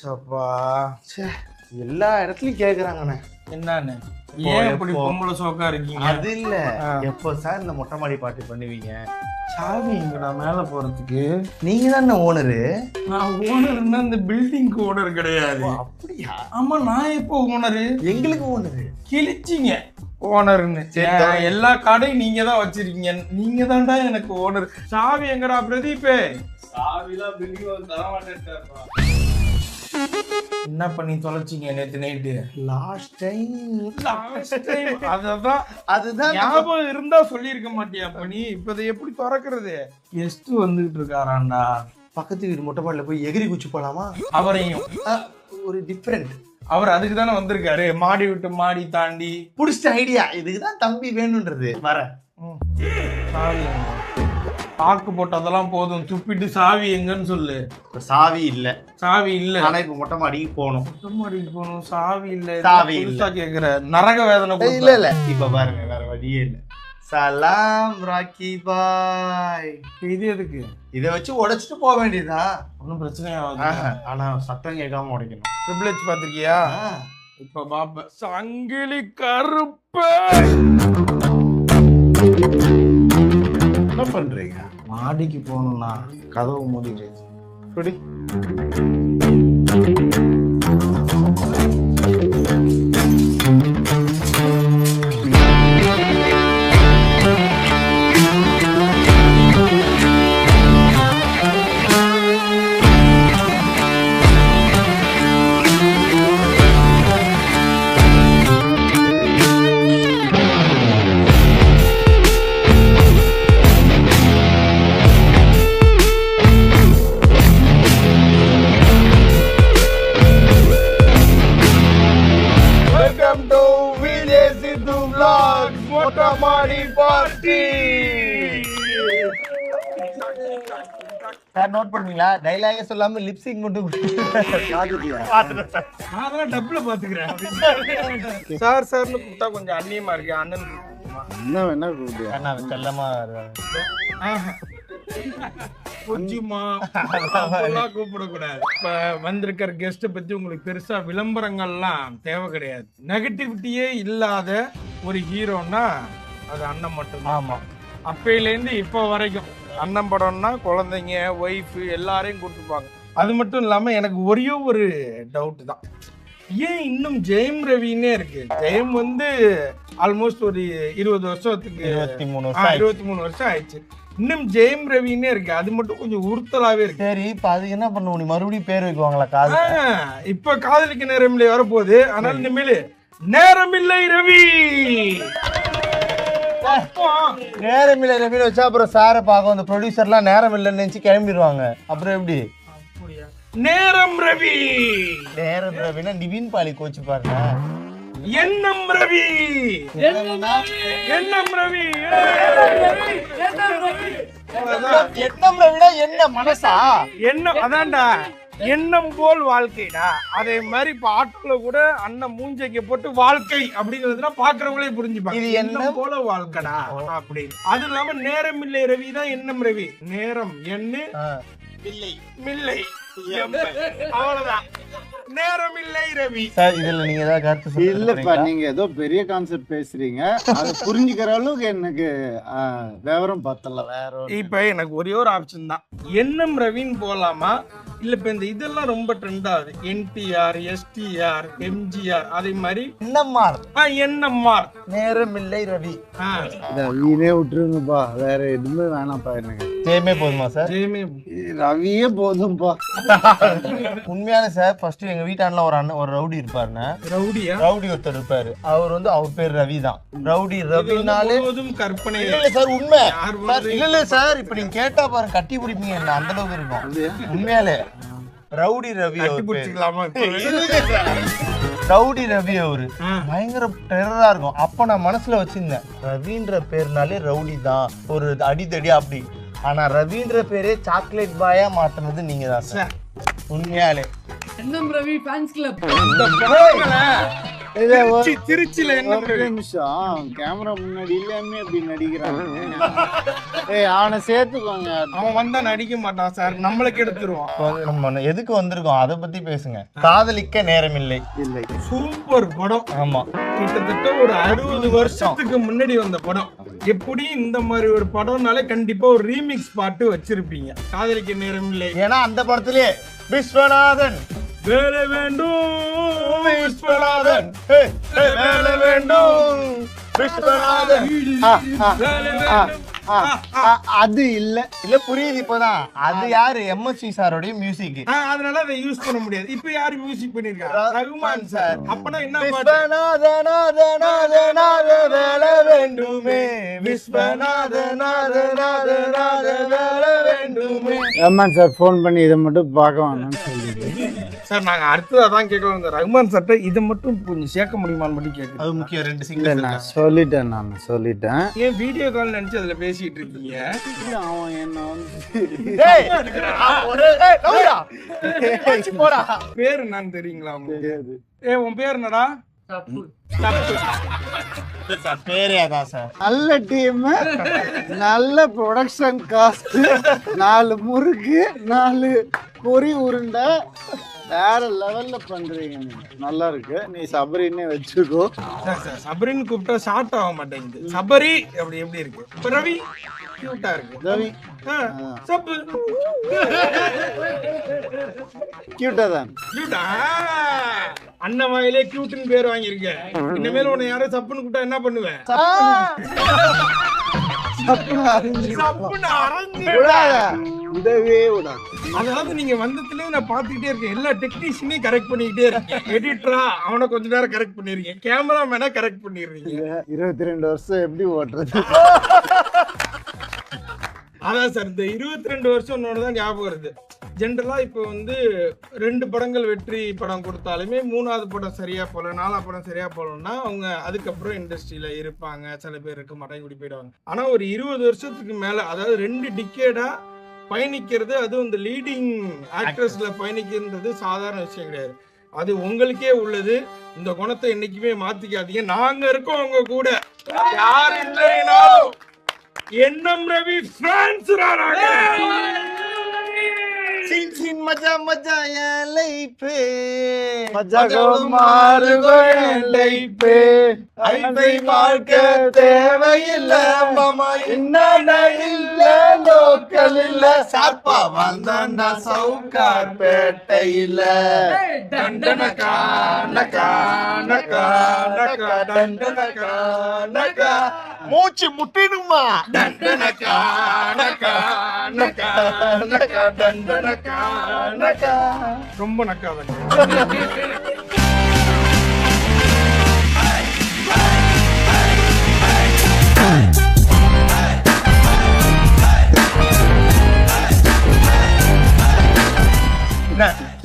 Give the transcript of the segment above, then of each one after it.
சப்பா எல்லா இடத்துலயும் கேக்குறாங்கண்ணே. என்னன்னு ஏன் இப்படி பொம்பளை சோக்கா இருக்கீங்க? அது இல்ல, எப்போ சார் இந்த மொட்டை மாடி பார்ட்டி பண்ணுவீங்க? சாவி எங்கடா மேல போறதுக்கு? நீங்க தானே ஓனரு. நான் ஓனர்னா இந்த பில்டிங்க்கு ஓனர் கிடையாது. அப்படியா? ஆமா, நான் எப்போ ஓனரு? எங்களுக்கு ஓனரு கிழிச்சிங்க ஓனர்னு. எல்லா கடையும் நீங்க தான் வச்சிருக்கீங்க, நீங்க தான்டா எனக்கு ஓனர். சாவி எங்கடா பிரதீப்? சாவிலாம் பில்டிங் தர மாட்டேன்டா. என்ன பண்ணி தொலைச்சிங்க நேத்து நைட்டு? லாஸ்ட் டைம் அதுதான் ஞாபகம் இருந்தா சொல்லியிருக்க மாட்டியா? பண்ணி இப்ப எப்படி திறக்கிறது? கெஸ்ட் வந்துகிட்டு இருக்காராண்டா. பக்கத்து வீடு மொட்டை மாடியில போய் எகிரி குச்சி போலாமா? அவரையும் ஒரு டிஃபரெண்ட். அவர் அதுக்கு தானே வந்திருக்காரு, மாடி விட்டு மாடி தாண்டி. புடிச்சிட்ட ஐடியா, இதுக்குதான் தம்பி வேணும்ன்றது. வர சாவி பாக்கு போட்டதெல்லாம் போதும், துப்பிட்டு சாவி எங்கன்னு சொல்லு. சாவி இல்ல. சாவி இல்ல. ஆனா இப்ப மொட்டை மாடிக்கு போகணும். மொட்டை மாடிக்கு போகணும், சாவி இல்ல. சாவி இல்ல கேக்குற நரக வேதனை. இல்ல இல்ல, இப்ப பாருங்க, வேற வழியே இல்ல. சலாம் ராக்கி பாய். இது எதுக்கு? இதை வச்சு உடைச்சிட்டு போக வேண்டியதுதான். ஒன்னும் பிரச்சனை ஆகாது. ஆனா சத்தம் கேட்காம உடைக்கணும். ட்ரிபிள் எச் பாத்திருக்கியா? இப்ப பாப்ப சங்கிலி கருப்ப. என்ன பண்றீங்க? மாடிக்கு போகணும்னா கதவு மூடிடு. குடி. நோட் பண்ணீங்களா? டைலாக சொல்லாம லிப்சிங் மட்டும் டப்ல பாத்துக்கிறேன். சார் சார்னு கூப்பிட்டா கொஞ்சம் அந்நியமா இருக்கு. அண்ணன் என்ன வேணா கூப்பிடு. செல்லமா கூப்பிடக்கூடாது. இப்ப வந்திருக்கிற கெஸ்ட பத்தி உங்களுக்கு பெருசா விளம்பரங்கள்லாம் தேவை கிடையாது. நெகட்டிவிட்டியே இல்லாத ஒரு ஹீரோன்னா அது அண்ணன் மட்டும்தான். ஆமா, அப்பையிலேருந்து இப்போ வரைக்கும் அண்ணன் படம்னா குழந்தைங்க ஒய்ஃபு எல்லாரையும் கூப்பிட்டுப்பாங்க. அது மட்டும் இல்லாம எனக்கு ஒரே ஒரு டவுட் தான், ஏன் இன்னும் ஜெயம் ரவின்னே இருக்கு? ஜெயம் வந்து ஆல்மோஸ்ட் ஒரு 20 வருஷத்துக்கு 23 வருஷம் ஆயிடுச்சு. இன்னும் ஜெயம் ரவின்னே இருக்கு. அது மட்டும் கொஞ்சம் உறுத்தலாவே இருக்கு. சரி, இப்ப அதுக்கு என்ன பண்ணுவோம்? நீ மறுபடியும் பேர் வைக்குவாங்களா? காது இப்ப காதலிக்க நேரமில்லை வரப்போகுது. அதனால இனிமேல் நேரமில்லை ரவி. நேரமில்லை ரவின்னு வச்சா அப்புறம் சாரை பார்க்கும் அந்த ப்ரொடியூசர்லாம் நேரம் இல்லைன்னு நினைச்சு கிளம்பிடுவாங்க. அப்புறம் எப்படி? நேரம் ரவி. நேரம் ரவினா நிவின் பாலி கோச்சு பாருங்க. எண்ணம் ரவி. எண்ணம் ரவி. எண்ணம் ரவினா என்ன மனசா? எண்ணம் அதான்டா, எண்ணம் போல் வாழ்க்கைடா. அதே மாதிரி இப்ப ஆட்களை கூட அண்ணன் மூஞ்சைக்கு போட்டு வாழ்க்கை அப்படிங்கிறதுனா பாக்குறவங்களே புரிஞ்சுப்பாங்க. இது எண்ணம் போல வாழ்க்கைடா அப்படின்னு. அது இல்லாம நேரம் இல்லை ரவி தான் எண்ணம் ரவி. நேரம் என்ன மில்லை அவ்வளவுதான். நேரம் இல்லை ரவி. சார் இதுல நீங்க ஏதாவது கருத்து இல்லப்பா, நீங்க ஏதோ பெரிய கான்செப்ட் பேசுறீங்க. அதை புரிஞ்சுக்கிற அளவுக்கு எனக்கு விவரம் பார்த்தல. வேற இப்ப எனக்கு ஒரே ஒரு ஆப்ஷன் தான், எண்ணம் ரவின்னு போலாமா இல்ல இப்ப இந்த இதெல்லாம் ரொம்ப ட்ரெண்ட் ஆகுது, என்டிஆர் எஸ்டிஆர் எம்ஜிஆர் அதே மாதிரி எண்ணம்மார். எண்ணம்மார் நேரம் இல்லை ரவி. ரவியே விட்டுருங்கப்பா, வேற எதுவுமே வேணாம்ப்பா. எனக்கு ஜெயமே போதுமா சார்? ரவியே போதும்பா. உண்மையான சார், ஃபர்ஸ்ட் எங்க வீட்டாண்ட ஒரு அண்ணன் ஒரு ரவுடி இருப்பாருன்னா, ரவுடி ஒருத்தர் இருப்பாரு. அவர் வந்து அவர் பேர் ரவி தான். ரவுடி ரவினாலே கற்பனை இல்ல சார், உண்மை. இல்ல சார், இப்ப நீங்க கேட்டா பாருங்க, கட்டி பிடிப்பீங்க. அந்த அளவுக்கு இருக்கும் உண்மையாலே. ரவுடி ரவி ரவுடி ரவி அவரு பயங்கர டெரரா இருக்கும். அப்ப நான் மனசுல வச்சிருந்தேன், ரவின்ற பேர்னாலே ரவுடி தான், ஒரு அடித்தடி அப்படி. ஆனா ரவின்ற பேரே சாக்லேட் பாயா மாத்தினது நீங்க தான் சார். உண்மையாலே எண்ணம் ரவி ஃபேன்ஸ் கிளப். திருச்சியில என்ன ஒரு நிமிஷம் கேமரா முன்னாடி இல்லாம அப்படி நடிக்கிறாங்க. அவனை சேர்த்துக்கோங்க. அவன் வந்தா நடிக்க மாட்டான் சார், நம்மளுக்கு எடுத்துருவான். நம்ம எதுக்கு வந்திருக்கோம் அதை பத்தி பேசுங்க. காதலிக்க நேரமில்லை. இல்லை, சூப்பர் படம். ஆமா, கிட்டத்தட்ட ஒரு 60 வருஷத்துக்கு முன்னாடி வந்த படம். எப்படி இந்த மாதிரி ஒரு படம்னாலே கண்டிப்பா ஒரு ரீமிக்ஸ் பாட்டு வச்சிருப்பீங்க. காதலிக்க நேரம் இல்லை. ஏன்னா அந்த படத்திலே விஸ்வநாதன் வேலை வேண்டும் விஸ்வநாதன், வேலை வேண்டும் விஸ்வநாதன். வேலை வேண்டும். அது இல்ல இல்ல புரியுது இப்பதான். அது யாரு? எம்எஸ்வி சாரோட மியூசிக். அதனால அதை யூஸ் பண்ண முடியாது. இப்ப யாரு மியூசிக் பண்ணிருக்காங்க? ரகுமான் சார். அப்பனா என்ன பாட்டு? விஸ்வநாதநாதநாதநாத வேலை வேண்டுமே, விஸ்வநாதநாதநாதநாத வேலை வேண்டுமே. ரஹ்மான் சார் ஃபோன் பண்ணி இதை மட்டும் பார்க்க வேணும்னு சொல்லிட்டு சார் நாங்க அடுத்ததா தான் கேட்கலாம். இந்த ரகுமான் சார்ட்ட இதை மட்டும் கொஞ்சம் சேர்க்க முடியுமான்னு மட்டும் கேட்குறேன். அது முக்கியம். 2 இல்ல, சிங்கிள் நான் சொல்லிட்டேன். ஏன் வீடியோ கால் நினைச்சு அதுல பேசிட்டு இருக்கீங்க? இல்ல, அவன் என்ன வந்து போடா. பேர் என்னன்னு தெரியுங்களா உங்களுக்கு? தெரியாது. உன் பேர் என்னடா? பேரே அதான் சார். நல்ல டீம், நல்ல ப்ரொடக்ஷன் காஸ்ட், 4 முறுக்கு 4 பொரி உருண்டை, வேற லெவல்ல பண்றீங்க. நீங்க நல்லா இருக்கு. நீ சபரின்னே வச்சுக்கோ. சார் சபரின்னு கூப்பிட்டா ஷார்ட் ஆக மாட்டேங்குது. சபரி அப்படி எப்படி இருக்கு? இப்ப ரவி கியூட்டா இருக்கு. ரவி சப்பு கியூட்டா தான். கியூட்டா. அண்ணன் வாயிலே கியூட்னு பேர் வாங்கியிருக்கேன். இனிமேல் உன்னை யாரும் சப்புன்னு கூப்பிட்டா என்ன பண்ணுவேன்? சப்புன்னு அரைஞ்சு விடவே விடாது. அதாவது நீங்க வந்ததுல நான் பாத்துக்கிட்டே இருக்கேன். எல்லா டெக்னீஷியனையும் கரெக்ட் பண்ணிக்கிட்டே இருக்கேன். எடிட்டரா அவனை கொஞ்ச நேரம் கரெக்ட் பண்ணிருக்கீங்க, கேமராமேனா கரெக்ட் பண்ணிடுறீங்க. 22 வருஷம் எப்படி ஓட்டுறது? அதான் சார், இந்த 22 வருஷம் தான் ஞாபகம் வருது. ஜென்ரலா இப்போ வந்து 2 படங்கள் வெற்றி படம் கொடுத்தாலுமே 3ஆவது படம் சரியா போல, 4ஆவது படம் சரியா போலன்னா அவங்க அதுக்கப்புறம் இண்டஸ்ட்ரியில இருப்பாங்க. சில பேர் இருக்க மாட்டாங்க, இப்படி போயிடுவாங்க. ஆனா ஒரு 20 வருஷத்துக்கு மேல, அதாவது 2 டிக்கேடா பயணிக்கிறது, அதுவும் இந்த லீடிங் ஆக்ட்ரஸ்ல பயணிக்கிறது சாதாரண விஷயம் கிடையாது. அது உங்களுக்கே உள்ளது. இந்த குணத்தை என்னைக்குமே மாத்திக்காதீங்க. நாங்க இருக்கோம் உங்க கூட. யார் இல்லைனாலும் எண்ணம் ரவி பிரான்ஸ் மஜா மஜா லைஃபே ஐபை மார்க்க தேவையில்லை மாமா, இன்ன இல்ல லோக்கல் இல்ல, சாப்பா வந்தாண்டா சவுகார் பேட்டையில. டண்டனகா நகா நகா நகா டண்டனகா நகா மூச்சு முட்டிடுமா. டண்டனகா நகா நகா நகா டண்டனகா நகா. ரொம்ப நக்காதங்க.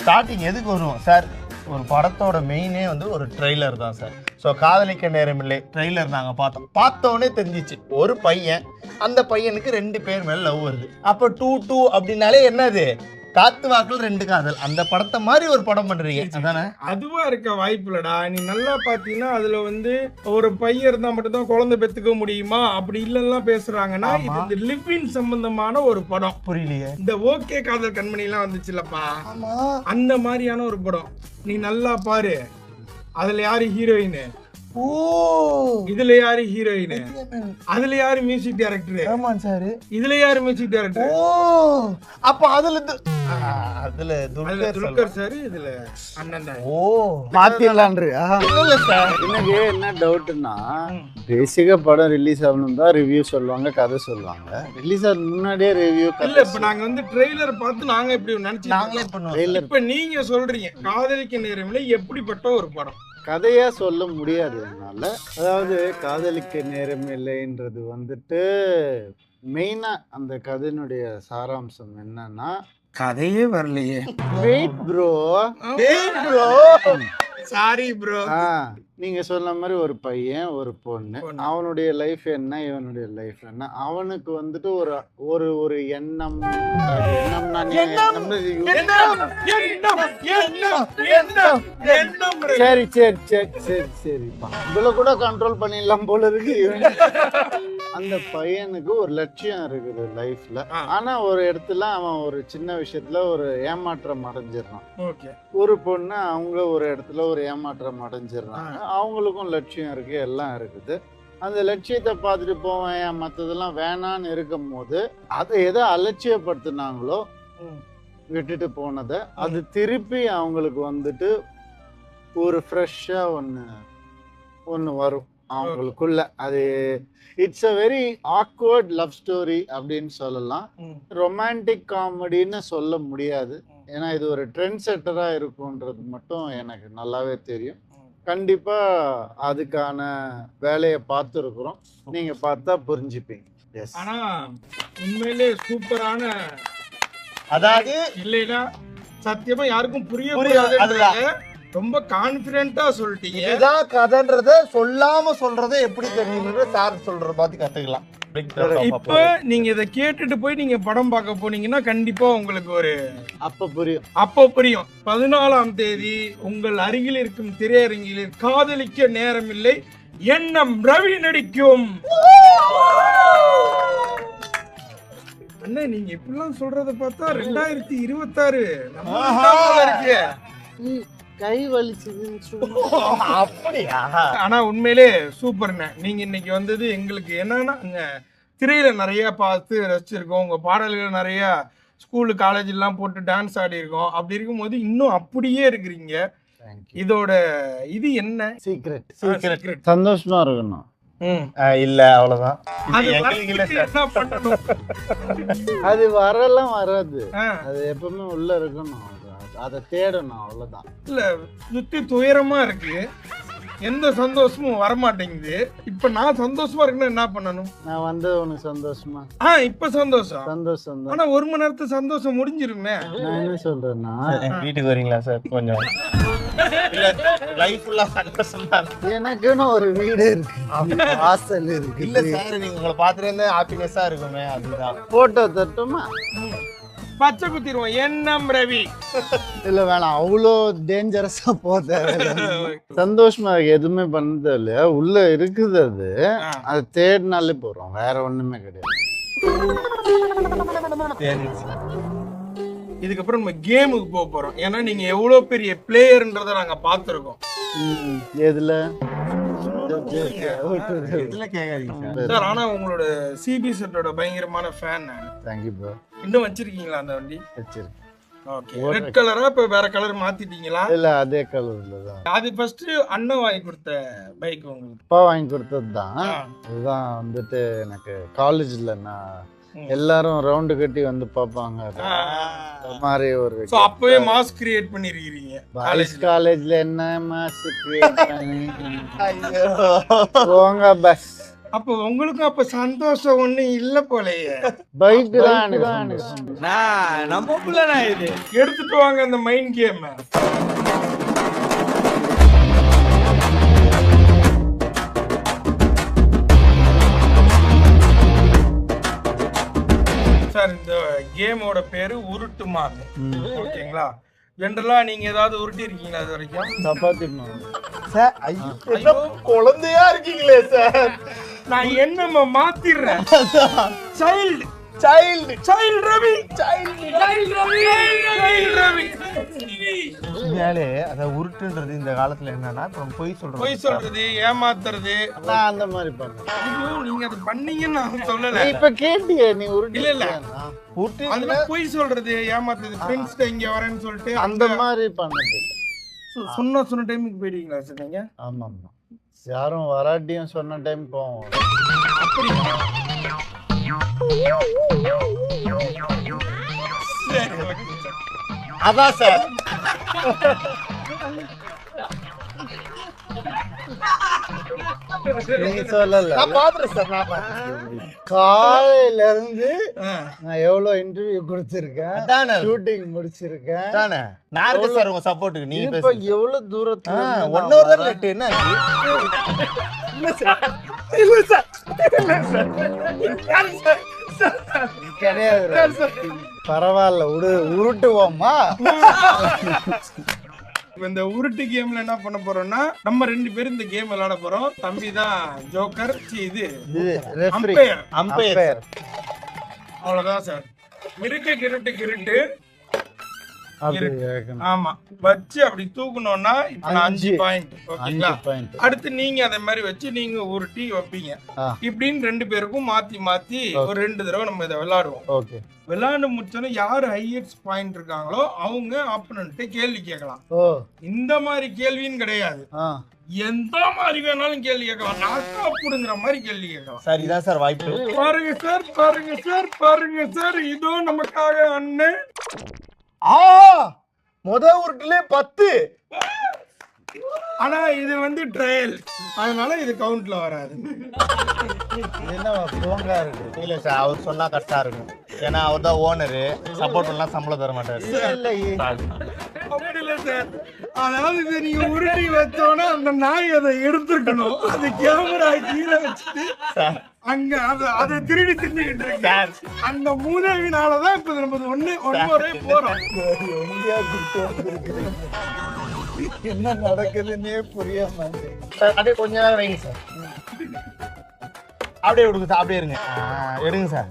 ஸ்டார்டிங் எதுக்கு வருவோம் சார்? ஒரு படத்தோட மெயினே வந்து ஒரு ட்ரெய்லர் தான் சார். ஸோ காதலிக்க நேரமில்லை ட்ரெய்லர் நாங்கள் பார்த்தோன்னே தெரிஞ்சிச்சு ஒரு பையன், அந்த பையனுக்கு 2 பேர் மேலே லவ் வருது. அப்போ 2 அப்படின்னாலே என்னது? காத்து வாக்குல 2 காதல். அந்த படத்தை மாதிரி ஒரு படம் பண்றீங்க அதானே? அதுவா இருக்க வாய்ப்பு இல்லடா. நீ நல்லா பாத்தீங்கன்னா அதுல வந்து ஒரு பையன் இருந்தா மட்டும்தான் குழந்தை பெத்துக்க முடியுமா அப்படி இல்லைன்னா பேசுறாங்கன்னா, இது லிவிங் சம்பந்தமான ஒரு படம். புரியலையே. இந்த ஓகே காதல் கண்மணி எல்லாம் வந்துச்சுல்லப்பா, அந்த மாதிரியான ஒரு படம். நீ நல்லா பாரு. அதுல யாரு ஹீரோயின், ஓ இதுல யாரு ஹீரோயின், அதுல யாரு மியூசிக் டைரக்டர், ரஹ்மான் சார், இதுல யாரு மியூசிக் டைரக்டர். ஓ அப்ப அதுல துல்கர் சார், இதுல அண்ணன் தான். ஓ மாத்திடலான்று. எனக்கு என்ன டவுட்னா, பேசிக்கா படம் ரிலீஸ் ஆகணும் தான் ரிவ்யூ சொல்லுவாங்க, கதை சொல்லுவாங்க. ரிலீஸ் ஆக முன்னாடியே ரிவ்யூ இல்ல. இப்ப நாங்க வந்து ட்ரெய்லர் பார்த்து நாங்க இப்படி நினைச்சு நாங்களே பண்ணுவோம். இப்ப நீங்க சொல்றீங்க காதலிக்க நேரமில்லை எப்படிப்பட்ட ஒரு படம். கதையா சொல்ல முடியாது என்னால. அதாவது காதலிக்க நேரம் இல்லைன்றது வந்துட்டு மெயினா அந்த கதையினுடைய சாராம்சம் என்னன்னா, கதையே வரலையே. Wait bro, sorry bro. நீங்க சொன்ன மாதிரி ஒரு பையன் ஒரு பொண்ணு, அவனுடைய லைஃப் என்ன இவனுடைய லைஃப் என்ன, அவனுக்கு வந்துட்டு ஒரு ஒரு ஒரு எண்ணம் சரி சரி சரி சரி சரிப்பா இதுல கூட கண்ட்ரோல் பண்ணிடலாம் போல இருக்கு. அந்த பையனுக்கு ஒரு லட்சியம் இருக்குது லைஃப்ல. ஆனா ஒரு இடத்துல அவன் ஒரு சின்ன விஷயத்துல ஒரு ஏமாற்றம் அடைஞ்சிடறான். ஒரு பொண்ணு அவங்க ஒரு இடத்துல ஒரு ஏமாற்றம் அடைஞ்சிடறாங்க. அவங்களுக்கும் லட்சியம் இருக்கு, எல்லாம் இருக்குது. அந்த லட்சியத்தை பார்த்துட்டு போவேன் மற்றதெல்லாம் வேணான்னு இருக்கும் போது அதை எதை அலட்சியப்படுத்தினாங்களோ விட்டுட்டு போனதை அது திருப்பி அவங்களுக்கு வந்துட்டு ஒரு ஃப்ரெஷ்ஷா ஒன்று வரும் அவங்களுக்குள்ள. அது it's a very awkward love story அப்படின்னு சொல்லலாம். ரொமான்டிக் காமெடின்னு சொல்ல முடியாது, ஏன்னா இது ஒரு ட்ரெண்ட் செட்டரா இருக்கும்ன்றது மட்டும் எனக்கு நல்லாவே தெரியும். கண்டிப்பா அதுக்கான வேலையை பார்த்துருக்குறோம், நீங்க பார்த்தா புரிஞ்சுப்பீங்க. ஆனா உண்மையிலே சூப்பரான, அதாவது இல்லைன்னா சத்தியமா யாருக்கும் புரியாது. ரொம்ப கான்பிடென்ட்டா சொல்லிட்டீங்க. இதுதான் கதைன்றத சொல்லாம சொல்றத எப்படி தெரியும்ன்ற சார் சொல்ற பார்த்து கத்துக்கலாம். இப்ப நீங்க இதை கேட்டுட்டு போய் நீங்க படம் பார்க்க போனீங்கன்னா கண்டிப்பா உங்களுக்கு ஒரு அப்ப புரியும். 14ஆம் தேதி உங்கள் அருகில் இருக்கும் திரையரங்கில் காதலிக்க நேரமில்லை எண்ணம் ரவி நடிக்கும். அண்ணா நீங்க இப்படிலாம் சொல்றத பார்த்தா 2026 இருக்கு. கை வலிச்சுது அப்படியா? ஆனா உண்மையிலே சூப்பர்ண்ணே. நீங்க இன்னைக்கு வந்தது எங்களுக்கு என்னன்னா, திரையில நிறைய பார்த்து ரசிச்சிருக்கோம், உங்க பாடல்கள் நிறைய ஸ்கூலு காலேஜ் எல்லாம் போட்டு டான்ஸ் ஆடி இருக்கோம். அப்படி இருக்கும்போது இன்னும் அப்படியே இருக்கிறீங்க. இதோட இது என்ன சீக்ரெட்? சந்தோஷமா இருக்கணும். இல்ல அவ்வளவுதான். அது வரலாம் வராது, அது எப்பவுமே உள்ள இருக்கணும், அதை தேடணும், அவ்வளவுதான். இல்ல சுத்தி துயரமா இருக்கு, எந்த சந்தோஷமும் வரமாட்டேங்குது. இப்ப நான் சந்தோஷமா இருக்குன்னா என்ன பண்ணணும்? நான் வந்து உனக்கு சந்தோஷமா? இப்ப சந்தோஷம் தான். ஆனா 1 மணி நேரத்து சந்தோஷம் முடிஞ்சிருமே. நான் என்ன சொல்றேன்னா, வீட்டுக்கு வரீங்களா சார்? கொஞ்சம் எனக்குன்னு ஒரு வீடு இருக்கு, வாசல் இருக்கு. இல்ல சார், நீங்க உங்களை பாத்துட்டு ஹாப்பினஸா இருக்குமே, அதுதான். போட்டோ தட்டுமா? பச்சை குத்திடுவோம் எண்ணம் ரவி. இல்ல வேணாம், அவ்வளோ டேஞ்சரஸா போத. சந்தோஷமா எதுவுமே பண்ணது இல்லையா, உள்ள இருக்குது, அது தேடினாலே போறோம், வேற ஒண்ணுமே கிடையாது. இதுக்கப்புறம் நம்ம கேமுக்கு போக போறோம். ஏன்னா நீங்க எவ்வளவு பெரிய பிளேயர்ன்றத நாங்க பாத்துருக்கோம். எதுல சார்? ஆனா உங்களோட சிபி செட்டோட பயங்கரமான ஃபேன் நான். Thank you bro. இன்னும் வச்சிருக்கீங்களா அந்த வண்டி? வச்சிருக்கேன். ஓகே. ரெட் கலரா இப்ப வேற கலர் மாத்திட்டீங்களா? இல்ல அதே கலர்ல தான். அது ஃபர்ஸ்ட் அண்ணன் வாங்கி கொடுத்த பைக் உங்களுக்கு? அப்பா வாங்கி கொடுத்தது தான். அதுதான் வந்துட்டு எனக்கு காலேஜ்ல நான் எல்லாரும் ரவுண்டு கட்டி வந்து பாப்பாங்க, மாதிரி ஒரு. சோ அப்பவே மாஸ் கிரியேட் பண்ணிருக்கீங்க. காலேஜ்ல என்ன மாஸ் கிரியேட் பண்ணி போங்க பஸ். அப்ப உங்களுக்கும் அப்ப சந்தோஷம் ஒண்ணு இல்ல போலயே. பைக் தான் நம்ம புள்ளனா இது. எடுத்துட்டு வாங்க அந்த மைண்ட் கேம். சார் இந்த கேமோட பேரு உருட்டுமாங்க. ஓகேங்களா? ஜெனரலா நீங்க ஏதாவது உருட்டி இருக்கீங்களா இது வரைக்கும்? சப்பாத்தி சார். ஐயோ குழந்தையா இருக்கீங்களே சார். நான் என்னமா மாத்திடுறேன். சைல்டு சைல்டு சைல்டு ரவி மேலே அத உருட்டுன்றது இந்த காலத்துல என்னன்னா பொய் சொல்றது ஏமாத்துறது அந்த மாதிரி பண்ணுறேன். நீங்க அது பண்ணீங்கன்னு நான் சொல்லல. இப்ப கேட்டியே நீ உருட்டு. இல்ல அதுல பொய் சொல்றது ஏமாத்துறது, ஃப்ரெண்ட்ஸ் இங்க வரேன்னு சொல்லிட்டு அந்த மாதிரி பண்ணது. சொன்ன டைமுக்கு போயிடுவீங்களா சார் நீங்க? ஆமா ஆமா, யாரும் வராட்டியும் சொன்ன டைம் போவோம். அப்படியா? அதான் சார். நீங்க சொல்லல. நான் பாத்துறேன் சார். நான் பாத்துறேன். காலையில இருந்து நான் எவ்வளவு இன்டர்வியூ கொடுத்திருக்கேன், அதானே. ஷூட்டிங் முடிச்சிருக்கேன். அதானே. நான் இருக்கேன் சார் உங்க சப்போர்ட்டுக்கு. நீங்க இப்ப பேசுங்க. எவ்வளவு தூரத்துல இருந்து 1 hour தான் லேட். என்ன ஆச்சு? இல்ல சார். இல்ல சார். கிடையாது. பரவாயில்ல, உருட்டுவோமா? இந்த உருட்டு கேம்ல என்ன பண்ண போறோம்னா, நம்ம 2 பேரும் இந்த கேம் விளையாட போறோம். தம்பி தான் ஜோக்கர், இது ரெஃபரி, அம்பையர். அம்பையர். அவ்வளவுதான் சார். கிருட்டு அப்படி கேட்கணும். ஆமா, வச்சு அப்படி தூக்கணும்னா இப்ப 5 பாயிண்ட். ஓகேங்களா? 5 பாயிண்ட். அடுத்து நீங்க அதே மாதிரி வச்சு நீங்க உருட்டி வைப்பீங்க. இப்படின்னு 2 பேருக்கும் மாத்தி மாத்தி ஒரு 2 தடவை நம்ம இதை விளையாடுவோம். ஓகே. விளையாண்டு முடிச்சோன்னா யாரு ஹையஸ்ட் பாயிண்ட் இருக்காங்களோ அவங்க ஆப்போனன்ட் கேள்வி கேட்கலாம். ஓ, இந்த மாதிரி கேள்வின்னு கிடையாது, எந்த மாதிரி வேணாலும் கேள்வி கேட்கலாம். நாக்கா அப்படிங்கிற மாதிரி கேள்வி கேட்கலாம். சார் இதான் சார் வாய்ப்பு. பாருங்க சார், பாருங்க சார், பாருங்க சார், இதோ நமக்காக அண்ணன். முத உருட்டுல 10. ஆனா இது வந்து ட்ரையல், அதனால இது கவுண்ட்ல வராது. என்ன போங்கா இருக்கு. இல்ல சார், அவர் சொன்னா கரெக்டா இருக்கும். ஏன்னா அவர் தான் ஓனரு. சப்போர்ட் பண்ணலாம், சம்பளம் தர மாட்டாரு. அப்படி இல்ல சார். அதாவது இதை நீங்க உருட்டி வச்சோன்னா அந்த நாய் அதை எடுத்துக்கணும். அது கேமரா கீழே வச்சுட்டு அங்க அதை திருடி தின்னுகிட்டு இருக்கு. அந்த மூதேவினாலதான் இப்ப நம்ம ஒன்னே போறோம். என்ன நடக்குதுன்னே புரிய மாட்டேங்குது. சார் அப்படியே கொஞ்ச நேரம் வைங்க சார். அப்படியே விடுங்க சார், அப்படியே இருங்க. எடுங்க சார்.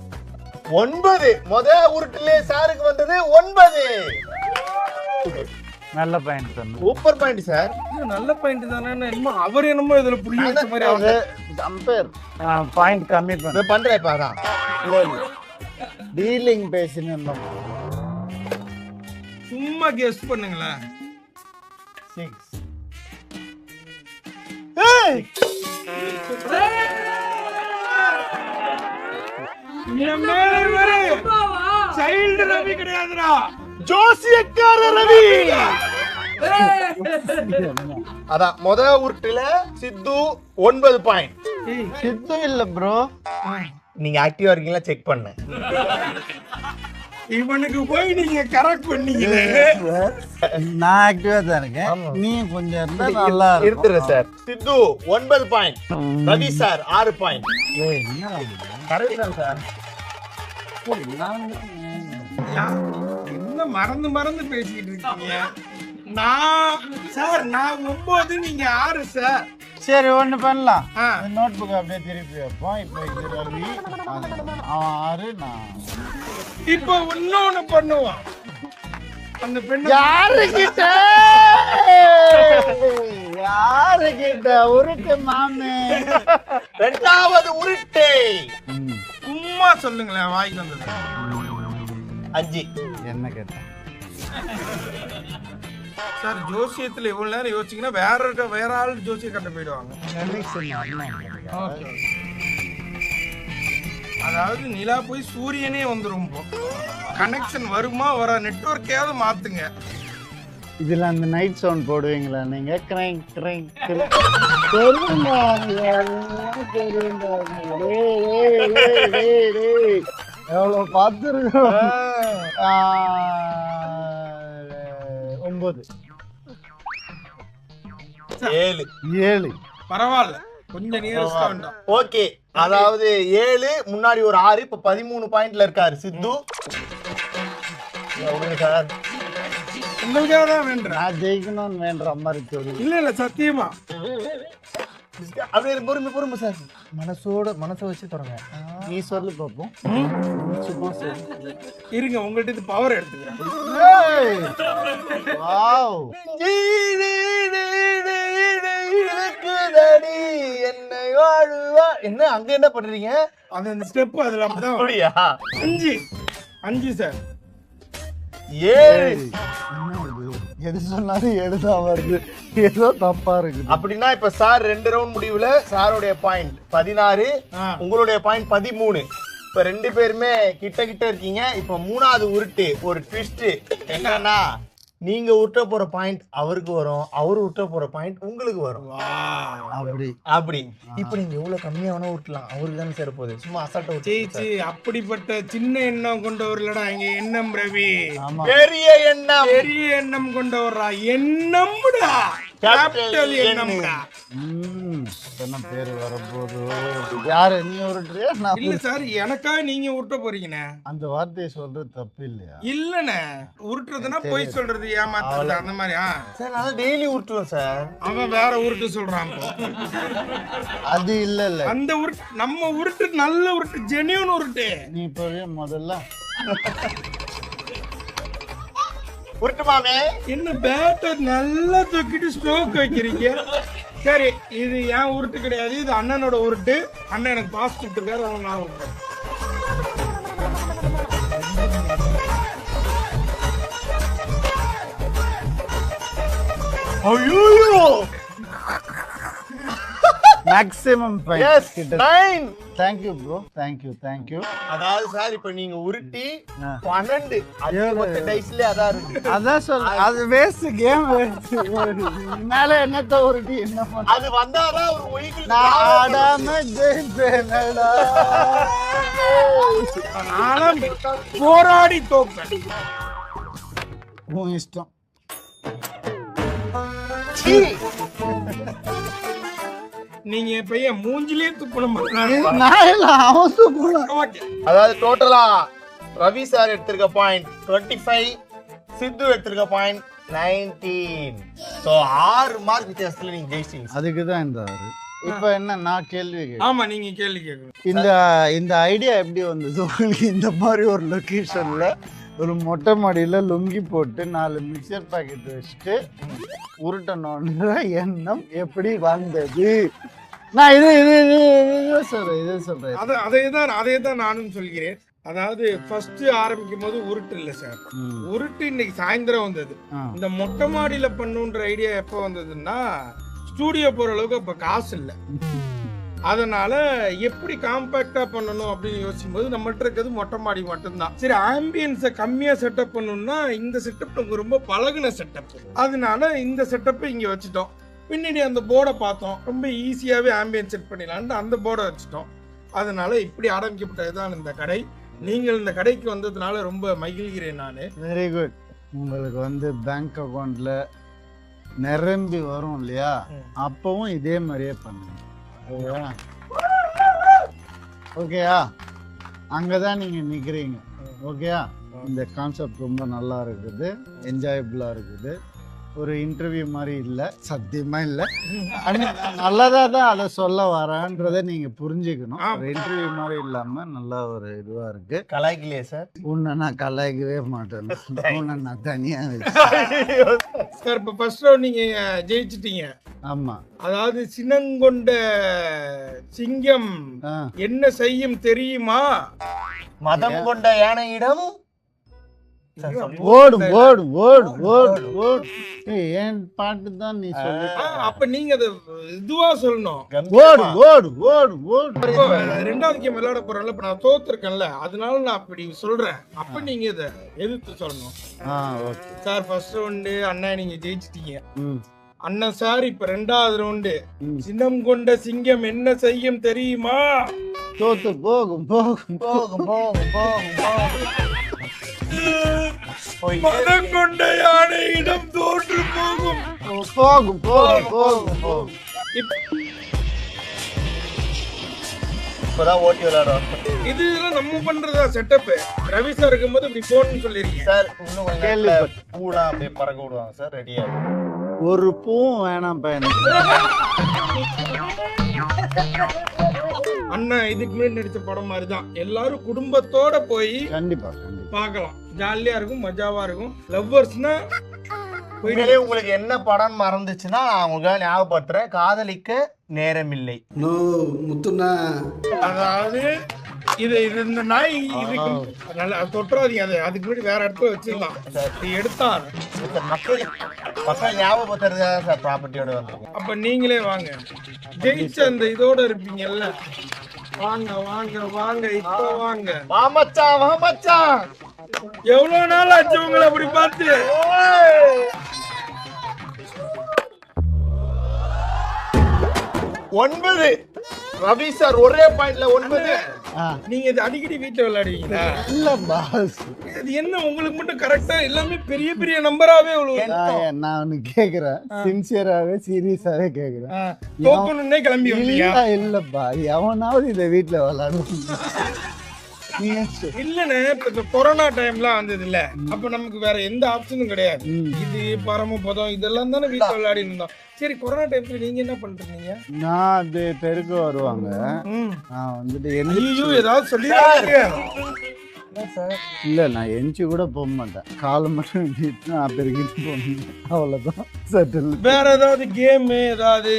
9. முத உருட்டிலே சாருக்கு வந்தது 9. நல்ல பாயிண்ட் சொன்னேன். Super point sir. நல்ல பாயிண்ட் தானே. என்னமோ அவர் என்னமோ இதுல புரிய வச்ச மாதிரி அது அம்பையர் பாயிண்ட் கம்மி பண்ண பண்றேன். இப்ப அதான் டீலிங் பேசினோம். சும்மா கெஸ் பண்ணுங்களேன். 6. சைல்டு ரவி கிடையாதுடா, ஜோசியக்கார ரவி. அதான் முத உருட்டுல சித்து 9 பாயிண்ட். சித்து இல்ல ப்ரோ, நீங்க ஆக்டிவா இருக்கீங்களா செக் பண்ண. இவனுக்கு போய் நீங்க கரெக்ட் பண்ணீங்க. நான் ஆக்டிவா தான் இருக்கேன், நீ கொஞ்சம் இருந்தா நல்லா இருந்துரு சார். சித்து 9 point, Ravi sir 6 point. Correct தான் சார். என்ன மறந்து மறந்து பேசிட்டு இருக்கீங்க? நான் 9, நீங்க 6 சார். சரி, ஒண்ணு பண்ணலாம். நோட் புக் அப்படியே திருப்பி வைப்போம். இப்போ இது ரவி, அவன் 6, நான். இப்போ இன்னொன்னு பண்ணுவோம். அந்த பெண்ணு யாருகிட்ட உருட்டு மாமே. 2வது உருட்டு. சும்மா சொல்லுங்களேன், வாய்க்கு வந்தது 5. என்ன கேட்டேன் சார்? ஜோசியத்துல இவ்வளவு நேரம் யோசிச்சீங்கன்னா வேற ஆள் ஜோசியம் கட்ட போயிடுவாங்க. அதாவது நிலா போய் சூரியனே வந்துரும். கனெக்ஷன் வருமா வர நெட்வொர்க்கையாவது மாத்துங்க. இதுல அந்த நைட் சவுண்ட் போடுவீங்களா நீங்க? கிரைங் கிரைங் எவ்வளவு பார்த்துருக்கோம். 9. 7. பரவாயில்ல, கொஞ்சம் நியரஸ்டா வேண்டாம். ஓகே, அதாவது 7 முன்னாடி ஒரு 6, இப்ப 13 பாயிண்ட்ல இருக்காரு சித்து. சார் உங்களுக்காக தான் வேண்டாம். நான் ஜெயிக்கணும்னு வேண்ட மாதிரி சொல்லு. இல்ல சத்தியமா அப்படியே பொறுமை சார். மனசை வச்சு தொடங்க. நீ சொல்லு பாப்போம். சும்மா சொல்லு. இருங்க, உங்கள்ட்ட இது பவர் எடுத்துக்கிறேன். என்ன அங்க என்ன பண்றீங்க? அந்த ஸ்டெப் அதுல அப்படிதான். அப்படியா? 5 சார். 7. எது சொன்னாலும் எழுதான் வருது, ஏதோ தப்பா இருக்கு. அப்படின்னா இப்ப சார் 2 ரவுண்ட் முடிவுல சாருடைய பாயிண்ட் 16, உங்களுடைய பாயிண்ட் 13. இப்ப 2 பேருமே கிட்ட இருக்கீங்க. இப்ப 3வது உருட்டு ஒரு ட்விஸ்ட் என்னன்னா, நீங்க விட்ட போற பாயிண்ட் அவருக்கு வரும், அவரு விட்ட போற பாயிண்ட் உங்களுக்கு வரும். அப்படி இப்ப நீங்க எவ்வளவு கம்மியா வேணா விட்டலாம், அவருக்கு தானே சேர போகுது. சும்மா அசால்ட்டா ஜெயிச்சு அப்படிப்பட்ட சின்ன எண்ணம் கொண்டவர்களடா எங்க எண்ணம் ரவி. பெரிய எண்ணம், பெரிய எண்ணம் கொண்டவரா. எண்ணம்டா, கேபிட்டல் எண்ணம்டா. என்ன பேரு வரப்போது? யாரு நீ உருட்டுறியா? இல்ல சார், எனக்கா நீங்க உருட்ட போறீங்கண்ணே. அந்த வார்த்தையை சொல்றது தப்பு இல்லையா? இல்லண்ணே, உருட்டுறதுன்னா போய் சொல்றது, ஏமாத்துறது அந்த மாதிரி. சார் நான் டெய்லி உருட்டுவேன் சார். அவன் வேற உருட்டு சொல்றான். அது இல்ல அந்த உருட்டு நம்ம உருட்டு நல்ல உருட்டு, ஜெனியூன் உருட்டு. நீ இப்பவே முதல்ல உருட்டுமாமே. என்ன பேட்டை நல்லா தூக்கிட்டு ஸ்ட்ரோக் வைக்கிறீங்க. சரி, இது ஏன் உருட்டு கிடையாது, இது அண்ணனோட உருட்டு. அண்ணன் எனக்கு பாஸ் கொடுத்துருக்காரு, அவன் நான் உருட்டு. ஐயோ maximum S 9. Thank you bro, thank you. அதாவது சார் இப்ப நீங்க உருட்டி 12 அதிகபட்ச டைஸ்ல அதான் இருக்கு. அதான் சொல்ல, அது வேஸ்ட் கேம் வேஸ்ட். மேல என்னத்த உருட்டி என்ன பண்ண? அது வந்தாதான் ஒரு ஒய்க்கு நான் ஆடாம ஜெயிப்பேனடா. நானும் போராடி தோப்பேன். உன் இஷ்டம். நீங்க பையன் மூஞ்சிலே துப்பணும். நான் இல்ல, அவன் துப்பணும். அதாவது டோட்டலா ரவி சார் எடுத்திருக்க பாயிண்ட் 25, சித்து எடுத்திருக்க பாயிண்ட் 19. சோ 6 மார்க் வித்தியாசத்துல நீங்க ஜெயிச்சீங்க. அதுக்கு தான் இந்த ஆறு. இப்ப என்ன, நான் கேள்வி கேட்கிறேன். ஆமா, நீங்க கேள்வி கேட்கணும். இந்த ஐடியா எப்படி வந்தது உங்களுக்கு? இந்த மாதிரி ஒரு லொகேஷன்ல ஒரு மொட்டை மாடியில லுங்கி போட்டு 4 மிக்சர் பாக்கெட் வச்சுட்டு உருட்டணுன்ற எண்ணம் எப்படி வந்தது? நான் இது சொல்றேன். அதே தான் நானும் சொல்கிறேன். அதாவது ஃபர்ஸ்ட் ஆரம்பிக்கும் போது உருட்டு இல்ல சார், உருட்டு இன்னைக்கு சாயந்தரம் வந்தது. இந்த மொட்டை மாடியில பண்ணுன்ற ஐடியா எப்ப வந்ததுன்னா, ஸ்டூடியோ போற அளவுக்கு அப்ப காசு இல்ல. அதனால எப்படி காம்பாக்டா பண்ணணும் அப்படின்னு யோசிக்கும் போது நம்மள்ட்ட இருக்கிறது மொட்டை மாடி மட்டும்தான். சரி, ஆம்பியன்ஸை கம்மியா செட்டப் பண்ணணும்னா இந்த செட்டப் நமக்கு ரொம்ப பழகுன செட்டப், அதனால இந்த செட்டப்பை இங்க வச்சுட்டோம். பின்னாடி அந்த போர்டை பார்த்தோம், ரொம்ப ஈஸியாவே ஆம்பியன்ஸ் செட் பண்ணிடலான்ட்டு அந்த போர்டை வச்சுட்டோம். அதனால இப்படி ஆரம்பிக்கப்பட்டதுதான் இந்த கடை. நீங்கள் இந்த கடைக்கு வந்ததுனால ரொம்ப மகிழ்கிறேன் நான். Very good. உங்களுக்கு பேங்க் அக்கௌண்ட்ல நிரம்பி வரும் இல்லையா, அப்பவும் இதே மாதிரியே பண்ணுங்க. ஓகேயா? அங்கதான் நீங்க நிக்கிறீங்க. ஓகேயா? இந்த கான்செப்ட் ரொம்ப நல்லா இருக்குது, என்ஜாயபிளா இருக்குது. ஒரு இன்டர்வியூ மாதிரி இல்லை, சத்தியமா இல்லை. நல்லதா தான் அதை சொல்ல வரேன்றதை நீங்க புரிஞ்சுக்கணும். ஒரு இன்டர்வியூ மாதிரி இல்லாம நல்லா ஒரு இதுவா இருக்கு. கலாய்க்கலையே சார்? உன்னை நான் கலாய்க்கவே மாட்டேன், உன்னை நான் தனியா சார். இப்ப ஃபர்ஸ்ட் ரவுண்ட் நீங்க ஜெயிச்சிட்டீங்க. ஆமா. அதாவது சினங்கொண்ட சிங்கம் என்ன செய்யும் தெரியுமா? மதம் கொண்ட யானையிடம் ஓடு ஓடு ஓடு ஓடு ஓடு. ஏன் பாட்டு தான் நீ சொல்லு. அப்ப நீங்க அது இதுவா சொல்லணும். ஓடு ஓடு ஓடு ஓடு. ரெண்டாவது கேம் விளையாட போறேன்ல, இப்ப நான் தோத்துருக்கேன்ல, அதனால நான் அப்படி சொல்றேன். அப்ப நீங்க இதை எதிர்த்து சொல்லணும். சார் ஃபர்ஸ்ட் ரவுண்டு அண்ணா நீங்க ஜெயிச்சிட்டீங்க. அண்ணன் சார் இப்ப ரெண்டாவது ரவுண்டு சின்னம் கொண்ட சிங்கம் என்ன செய்யும் தெரியுமா? தோத்து போகும் போகும் போகும் போகும் போகும் மதம் கொண்ட யானையிடம் தோற்று போகும் போகும் போகும் போகும் போகும். இப்பதான் ஓட்டி விளையாடுறோம். இதெல்லாம் நம்ம பண்றதா செட்டப். ரவி சார் இருக்கும்போது இப்படி போன்னு சொல்லிருக்கீங்க சார். இன்னும் கொஞ்சம் பூலாம் அப்படியே பறக்க விடுவாங்க சார். ரெடியா ஒரு பூவும் வேணாம் பையனுக்கு. அண்ணா இதுக்கு முன்னாடி நடிச்ச படம் மாதிரிதான், எல்லாரும் குடும்பத்தோட போய் கண்டிப்பா பார்க்கலாம். ஜாலியா இருக்கும், மஜாவா இருக்கும். லவ்வர்ஸ்னா உங்களுக்கு என்ன படம் மறந்துச்சுன்னா நான் உங்களுக்கு ஞாபகப்படுத்துறேன். காதலிக்க நேரமில்லை. அதாவது இது இந்த நாய் இதுக்கு நல்லா தொற்றாதீங்க. அது அதுக்கு முன்னாடி வேற இடத்துல வச்சிடலாம். எடுத்தா மக்கள் ஞாபகப்படுத்துறதா சார் ப்ராப்பர்ட்டியோட வந்து. அப்ப நீங்களே வாங்க, ஜெயிச்ச அந்த இதோட இருப்பீங்கல்ல. வாங்க வாங்க வாங்க, இப்ப வாங்க. வா மச்சான், வா மச்சான். எவ்வளவு நாள் ஆச்சு உங்களை அப்படி பார்த்து? ஒன்பது. ரவி சார் ஒரே பாயிண்ட்ல 9. நீங்க இது அடிக்கடி வீட்டுல விளையாடுவீங்களா? இல்ல பாஸ், இது என்ன உங்களுக்கு மட்டும் கரெக்டா எல்லாமே பெரிய பெரிய நம்பராவே நான் ஒண்ணு கேக்குறேன், சின்சியராவே சீரியஸாவே கேக்குறேன். தோக்கணும்னே கிளம்பி வந்தீங்க? இல்லப்பா, எவனாவது இதை வீட்டுல விளையாடுவாங்க? இல்லன்னு இப்ப இந்த கொரோனா டைம்லாம் வந்தது இல்ல, அப்ப நமக்கு வேற எந்த ஆப்ஷனும் கிடையாது. இது பரமபதம் இதெல்லாம் தானே வீட்டுல விளையாடி இருந்தோம். சரி, கொரோனா டைம்ல நீங்க என்ன பண்றீங்க? நான் அது தெருக்கு வருவாங்க, நான் வந்துட்டு ஏதாவது சொல்லி இல்ல, நான் எஞ்சி கூட போக மாட்டேன், காலை மட்டும் எஞ்சிட்டு நான் பெருகிட்டு போகணும், அவ்வளவுதான். செட்டில். வேற ஏதாவது கேம் ஏதாவது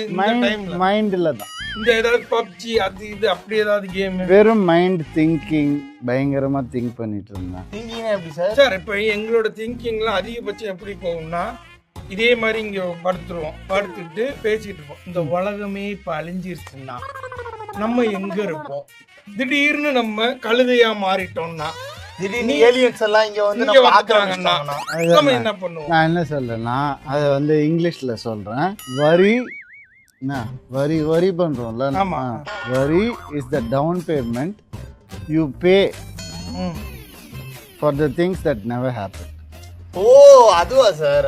மைண்ட்ல தான் இந்த ஏதாவது பப்ஜி அது இது அப்படி ஏதாவது கேம்? வெறும் மைண்ட் திங்கிங், பயங்கரமா திங்க் பண்ணிட்டு இருந்தேன். திங்கிங்னா எப்படி சார்? சார் இப்போ எங்களோட திங்கிங்லாம் அதிகபட்சம் எப்படி போகும்னா, இதே மாதிரி இங்க படுத்துட்டு பேசிட்டு இருப்போம். இந்த உலகமே இப்ப அழிஞ்சிருச்சுன்னா நம்ம எங்க இருப்போம்? திடீர்னு நம்ம கழுதையா மாறிட்டோம்னா, திடீர்னு ஏலியன்ஸ் எல்லாம் இங்க வந்து இங்க நம்ம பார்க்கறாங்கன்னா ஆக்கிரமிச்சாங்கன்னா நம்ம என்ன பண்ணுவோம்? நான் என்ன சொல்றேன்னா, அதை வந்து இங்கிலீஷ்ல சொல்றேன். வரி வரி பண்றோம்ல, ஆமா. Worry is the down payment you pay for the things that never happen. ஓ, அதுவா சார்?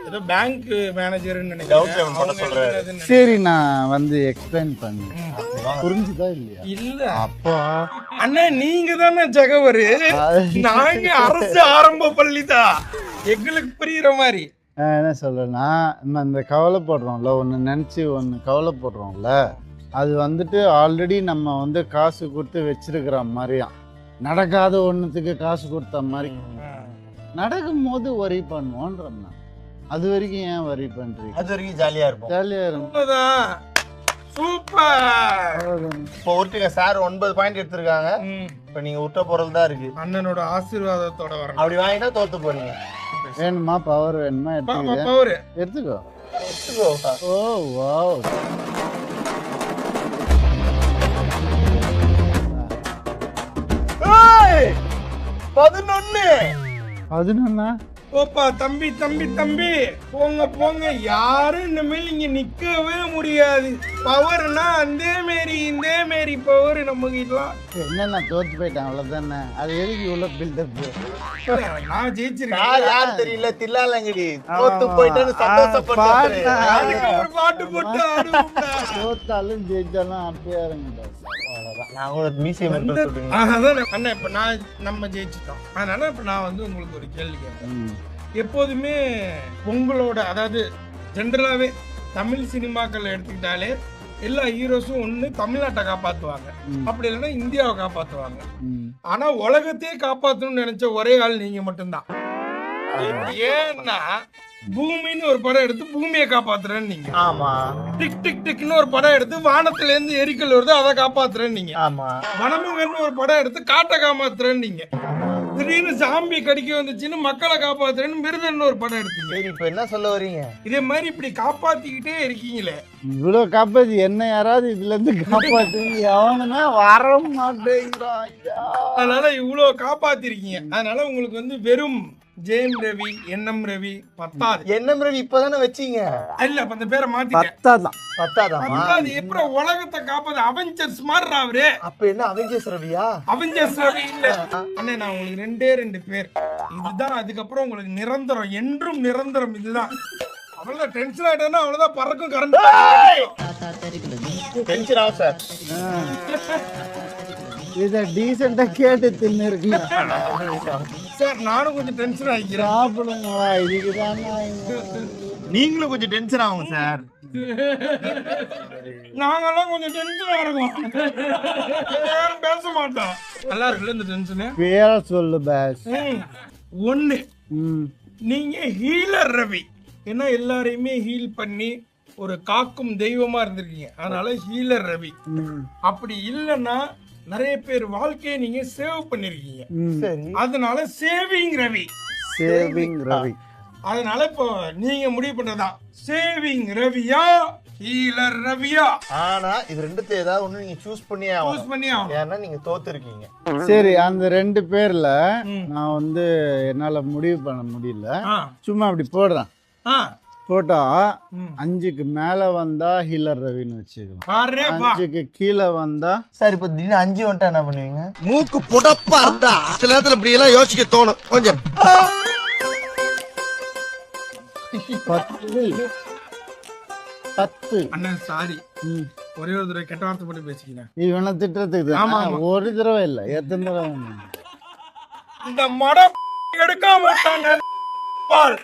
ஏதோ பேங்க் மேனேஜர்னு நினைக்கிறேன். சரி, நான் வந்து எக்ஸ்பிளைன் பண்ணேன், புரிஞ்சுதா இல்லையா? இல்ல அப்பா அண்ணா, நீங்க தானே ஜகவரு, நாங்க அரசு ஆரம்ப பள்ளி தான், எங்களுக்கு புரியுற மாதிரி. என்ன சொல்றேன்னா, நம்ம இந்த கவலைப்படுறோம்ல, ஒன்று நினச்சி ஒன்று கவலைப்படுறோம்ல, அது வந்துட்டு ஆல்ரெடி நம்ம வந்து காசு கொடுத்து வச்சிருக்கிற மாதிரியாம். நடக்காத ஒன்றுத்துக்கு காசு கொடுத்த மாதிரி, நடக்கும் போது வரி பண்ணுவோன்றேன். அது வரைக்கும் ஏன் வரி பண்றீங்க? அது வரைக்கும் ஜாலியா இருக்கும். ஜாலியா இருக்கும். சூப்பர். இப்போ ஒருத்தங்க சார் 9 பாயிண்ட் எடுத்திருக்காங்க. இப்போ நீங்க விட்ட பொருள் தான் இருக்கு. அண்ணனோட ஆசீர்வாதத்தோட வரணும். அப்படி வாங்கினா தோத்து போறீங்க. வேணுமா பவர் வேணுமா? எடுத்துக்கோ. ஓ வாவ், 11. ஓப்பா, தம்பி தம்பி தம்பி, போங்க யாரும் இனிமேல் இங்க நிக்கவே முடியாது. பவர்னா அந்த மாரி இந்த மாரி பவர் நம்ம கிட்டலாம். என்ன, நான் தோத்து போயிட்டேன் அவ்வளவுதானே? அது எதுக்கு இவ்வளவு பில்டப்? நான் ஜெயிச்சிருக்கேன். யார் தெரியல, தில்லாலங்கடி தோத்து போயிட்டு சந்தோஷப்பட்டாரு. ஒரு பாட்டு போட்டு ஆடுவோம்டா. தோத்தாலும் ஜெயிச்சாலும் அப்படியே இருங்க. நான் கூட மியூசியம் அண்ணா, இப்ப நம்ம ஜெயிச்சிட்டோம். அதனால இப்ப நான் வந்து உங்களுக்கு ஒரு கேள்வி கேட்கிறேன். எப்போதுமே உங்களோட, அதாவது ஜென்ரலாவே தமிழ் சினிமாக்கள் எடுத்துக்கிட்டாலே எல்லா ஹீரோஸும் ஒண்ணு தமிழ்நாட்டை காப்பாத்துவாங்க, அப்படி இல்லைன்னா இந்தியாவை காப்பாத்துவாங்க. ஆனா உலகத்தையே காப்பாத்தணும்னு நினைச்ச ஒரே ஆள் நீங்க மட்டும்தான். ஏன்னா பூமின்னு ஒரு படம் எடுத்து பூமியை காப்பாத்துறேன்னு நீங்க. ஆமா. டிக் டிக் டிக்னு ஒரு படம் எடுத்து வானத்துல இருந்து எரிக்கல் வருது அதை காப்பாத்துறேன்னு நீங்க. ஆமா. வனமுகன்னு ஒரு படம் எடுத்து காட்டை காப்பாத்துறேன்னு நீங்க. திடீர்னு சாம்பி கடிக்க வந்துச்சுன்னு மக்களை காப்பாத்துறேன்னு மிருதன்னு ஒரு படம் எடுத்தீங்க. இப்ப என்ன சொல்ல வரீங்க? இதே மாதிரி இப்படி காப்பாத்திக்கிட்டே இருக்கீங்களே. இவ்வளவு காப்பாத்தி என்ன யாராவது இதுல இருந்து காப்பாத்து எவனுமே வர மாட்டேங்கிறான். அதனால இவ்வளவு காப்பாத்திருக்கீங்க. அதனால உங்களுக்கு வந்து வெறும் ஜெயம் ரவி, என்எம் ரவி பத்தாது. என்எம் ரவி இப்பதானே வச்சீங்க? இல்ல, அப்ப அந்த பேரை மாத்திட்டேன். பத்தாதான். எப்படி உலகத்தை காப்பாது? அவெஞ்சர்ஸ் மாதிரி அவரு. அப்ப என்ன அவெஞ்சர்ஸ் ரவியா? அவெஞ்சர்ஸ் ரவி இல்ல அண்ணே, நான் உங்களுக்கு 2 பேர். இதுதான் அதுக்கப்புறம் உங்களுக்கு நிரந்தரம், என்றும் நிரந்தரம். இதுதான். அவ்வளவுதான். டென்ஷன் ஆயிட்டா அவ்வளவுதான், பறக்கும் கரண்ட். டென்ஷன் ஆகும் சார். இத டீசெண்டா கேட்டு தின்னு இருக்கீங்க சார். நானும் கொஞ்சம் டென்ஷன் ஆகிக்கிறேன். சாப்பிடுங்களா, இதுக்குதான் நீங்களும் கொஞ்சம் டென்ஷன் ஆகும் சார். நாங்கெல்லாம் கொஞ்சம் டென்ஷன் ஆகிறோம், பேச மாட்டோம். நல்லா இருக்குல்ல இந்த டென்ஷனு? பேர சொல்லு பாஸ். ஒண்ணு, நீங்க ஹீலர் ரவி. ஏன்னா எல்லாரையுமே ஹீல் பண்ணி ஒரு காக்கும் தெய்வமா இருந்திருக்கீங்க, அதனால ஹீலர் ரவி. அப்படி இல்லைன்னா நிறைய பேர் வாழ்க்கையை நீங்க சேவ் பண்ணிருக்கீங்க, அதனால சேவிங் ரவி. சேவிங் ரவி. அதனால இப்போ நீங்க முடிவு பண்ணதான் சேவிங் ரவியா ஹீலர் ரவியா ஆனா இது ரெண்டுத்துல ஏதாவது ஒண்ணு நீங்க சூஸ் பண்ணியே யூஸ் ஆகணும். பண்ணி ஆகணும். ஏன்னா நீங்க தோத்துருக்கீங்க. சரி, அந்த 2 பேர்ல நான் வந்து என்னால முடிவு பண்ண முடியல. ஆ, சும்மா அப்படி போடுறேன். ஆ, போட்டா 5க்கு மேல வந்தா ஹீலர் ரவின்னு வச்சுக்கலாம். பாரு பா. 5க்கு கீழே வந்தா சார் இப்ப திடீர்னு 5 வந்துட்டா என்ன பண்ணுவீங்க? மூக்கு புடப்பா இருந்தா சில நேரத்துல இப்படி எல்லாம் யோசிக்க தோணும் கொஞ்சம். 10. அண்ணன் சாரி, ம். ஒரே ஒரு தடவை கெட்ட வார்த்தை போட்டு பேசிக்கிறேன். இவனை திட்டுறதுக்கு ஆமா, தான். ஆமா. ஒரு தடவை இல்லை, எத்தனை தடவை வேணும்? இந்த மடம் எடுக்காம விட்டாங்க பால்.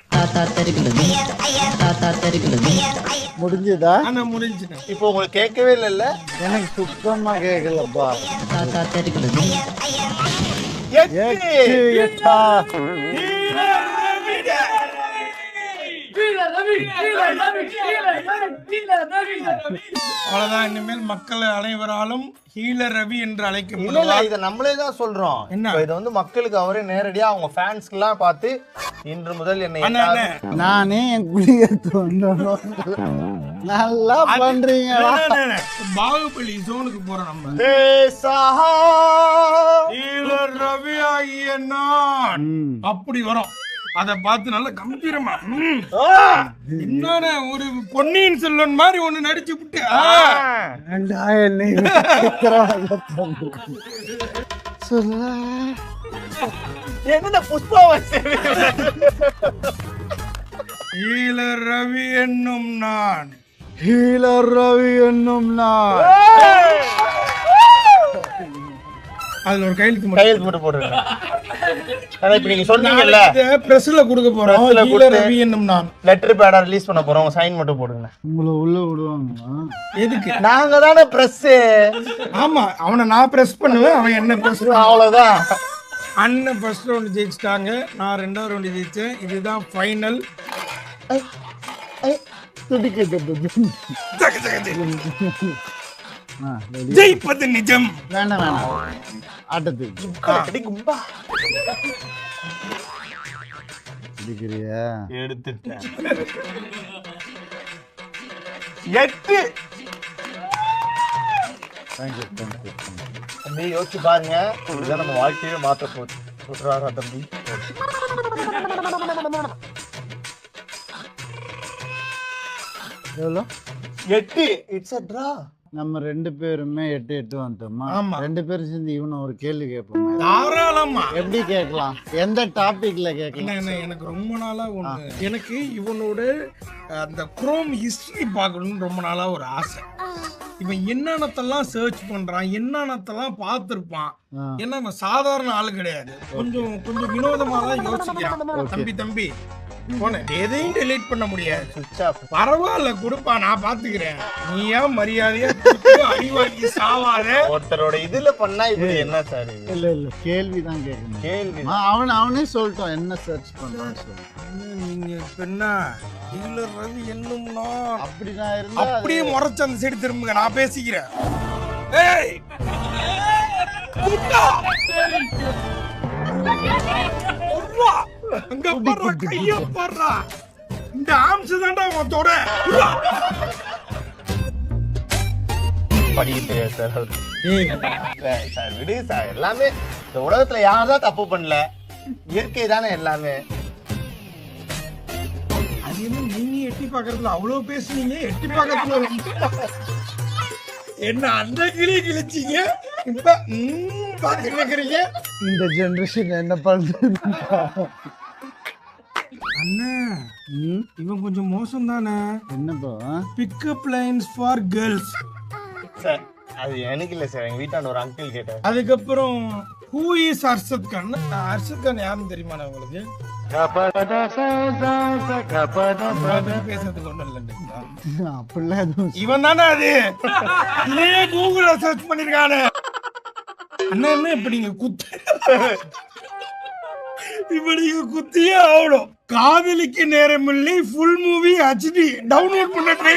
முடிஞ்சுதா? அண்ணன் முடிஞ்சுட்டேன். இப்போ உங்களுக்கு கேட்கவே இல்லைல்ல? எனக்கு சுத்தமா கேட்கலப்பா. 8. 8. அவ்வளவுதான். இனிமேல் மக்கள் அனைவராலும் ஹீலர் ரவி என்று இல்ல இல்ல, அழைக்கப்படுவார். இத நம்மளே தான் சொல்றோம். என்ன? இப்ப இத வந்து மக்களுக்கு அவரே நேரடியா அவங்க ஃபேன்ஸ்க்கு எல்லாம் பார்த்து இன்று முதல் என்னை அண்ணா, அண்ணா. நானே என் குடியேற்று வந்தோம். நல்லா பண்றீங்களா? அண்ணா, அண்ணா. பாகுபலி ஜோனுக்கு போறோம் நம்ம. பேசாஹா. ஹீலர் ரவி ஆகிய நான் ம். அப்படி வரும். அத பார்த்து நல்ல கம்பீரமா ஆ. என்னன்னு ஒரு பொன்னியின் செல்வன் மாதிரி ஒண்ணு நடிச்சு விட்டு ஏண்டா என்னை சித்திரவதை பண்ற? சொல்ல. என்னடா புஷ்பா வந்து ஹீலர் ரவி என்னும் நான். ஹீலர் ரவி என்னும் நான். அதுல ஒரு கையெழுத்து மட்டும். கையில் போட்டு போடுங்க. ஆனா இப்ப நீங்க சொன்னீங்கல்ல, பிரஸ்ல கொடுக்க போறோம். Pressல ஹீலர் கொடுத்து- ரவி என்னும் நான். லெட்டர் பேடா ரிலீஸ் பண்ண போறோம், சைன் மட்டும் போடுங்க. உங்களை உள்ள விடுவாங்களா? எதுக்கு? நாங்க தானே பிரஸ். ஆமா, அவனை நான் பிரஸ் பண்ணுவேன், அவன் என்ன பிரஸ். அவ்வளவுதான். அண்ணன் ஃபர்ஸ்ட் ரவுண்ட் ஜெயிச்சிட்டாங்க, நான் 2வது ரவுண்ட் ஜெயிச்சேன். இதுதான் ஃபைனல். ஜெயிப்பது நிஜம். வேணாம் வேணாம், ஆட்டத்துக்கு அடி கும்பா. இருக்கிறியா? எடுத்துட்டேன். 8. Thank you thank you. தம்பி யோசிச்சு பாருங்க, இதுதான் நம்ம வாழ்க்கையே மாத்த போகுது. சொல்றாரா தம்பி? எவ்வளோ? 8. It's a draw. நம்ம 2 பேருமே 8 வந்துட்டோமா? ஆமா. 2 பேரும் சேர்ந்து இவனை ஒரு கேள்வி கேட்போம். தாராளமா. எப்படி கேட்கலாம்? எந்த டாபிக்ல கேட்கலாம்? என்ன, எனக்கு ரொம்ப நாளா ஒண்ணு, எனக்கு இவனோட அந்த குரோம் ஹிஸ்டரி பார்க்கணும்னு ரொம்ப நாளா ஒரு ஆசை. இவன் என்னென்னத்தெல்லாம் சர்ச் பண்றான், என்னென்னத்தெல்லாம் பார்த்திருப்பான். ஏன்னா இவன் சாதாரண ஆளு கிடையாது. கொஞ்சம் வினோதமா தான் யோசிக்கிறான். தம்பி போன எதையும் டெலீட் பண்ண முடியாது. சுவிட்ச் ஆஃப். பரவாயில்ல, கொடுப்பா, நான் பாத்துக்கிறேன். நீயா மரியாதையா கொடுத்து அடிவாங்கி சாவாத. ஒருத்தரோட இதுல பண்ணா இப்படி என்ன சார் இது? இல்ல இல்ல, கேள்வி தான் கேட்கணும். கேள்வி. அவனே சொல்லிட்டோம் என்ன சர்ச் பண்றான்னு சொல்லு. நீங்க பெண்ணா ஹீலர் ரவி என்னும் நான் அப்படி நான் இருந்தா அப்படியே முறைச்சு அந்த சைடு திரும்புங்க, நான் பேசிக்கிறேன். ஏய் குட்டா! உர்ரா! அங்க பாருடா, கைய பாருடா. இந்த ஆம்ஸ் தான்டா உன்னோட. படிக்க தெரியாது சார் அவருக்கு. சார் விடு சார், எல்லாமே இந்த உலகத்துல யாரும் தப்பு பண்ணல, இயற்கை தானே எல்லாமே. அது என்ன நீங்க எட்டி பாக்குறதுல அவ்வளவு பேசுனீங்க, எட்டி பாக்கிறதுல என்ன அந்த கிளி கிழிச்சீங்க, இப்ப பாக்குறீங்க. இந்த ஜெனரேஷன் என்ன பண்றது? அண்ணா, இவன் கொஞ்சம் மோசம் தானே. என்னப்பா? Pickup lines for girls. Sir அது எனக்கு இல்ல சார், எங்க வீட்டாண்ட ஒரு அங்கிள் கேட்டார். அதுக்கப்புறம் ஹூ இஸ் அர்ஷத் கான்? அர்ஷத் கான் யாருன்னு தெரியுமா உங்களுக்கு? பேசுறதுக்கு ஒண்ணும் இல்லைங்க. அப்படிலாம் எதுவும் இவன் தானே அது. இதையே கூகுள்ல சர்ச் பண்ணிருக்கானே. அண்ணா என்ன இப்ப நீங்க இப்ப நீங்க குத்தியே ஆகணும். Kadhalikka Neramillai full movie HD download பண்ண ட்ரை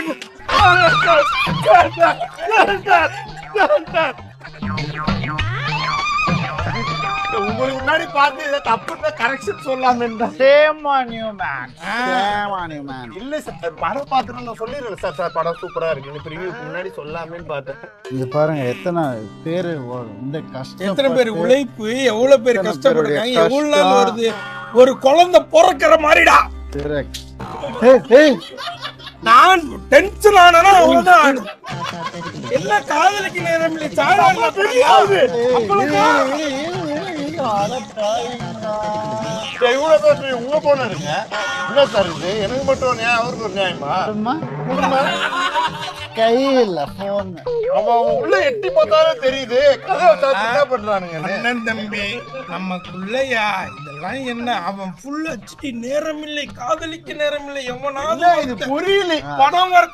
உங்களுக்கு முன்னாடி பார்த்து இதை தப்பு கரெக்ஷன் சொல்லாமன்றா. Shame on you man, shame on you man. இல்ல சார் படம் பார்த்துட்டு நான் சொல்லிடுறேன் சார் படம் சூப்பரா இருக்கு. இப்ப ரிவ்யூக்கு முன்னாடி சொல்லாமேன்னு பார்த்தேன். இங்க பாருங்க எத்தனை பேரு இந்த கஷ்டம், எத்தனை பேர் உழைப்பு, எவ்வளவு பேர் கஷ்டப்படுறாங்க, எவ்வளவு நாள் வருது. ஒரு குழந்தை பிறக்கிற மாதிரிடா. நான் டென்ஷன் ஆனா அவ்வளவுதான். என்ன காதலுக்கு நேரம் இல்லை, சாராங்க தெரியாது. உங்க போன இருங்க என்ன சார் இது? எனக்கு மட்டும் நியாயம், அவருக்கு ஒரு நியாயமா? கையில போன் அவன் உள்ள எட்டி பார்த்தாலும் தெரியுது. கதை பண்றானுங்க. அண்ணன் தம்பி நமக்குள்ளயா இதெல்லாம் என்ன? அவன் ஃபுல் ஹெச்டி, நேரம் இல்லை, காதலிக்க நேரம் இல்லை. எவனாவது இது புரியல. படம் வர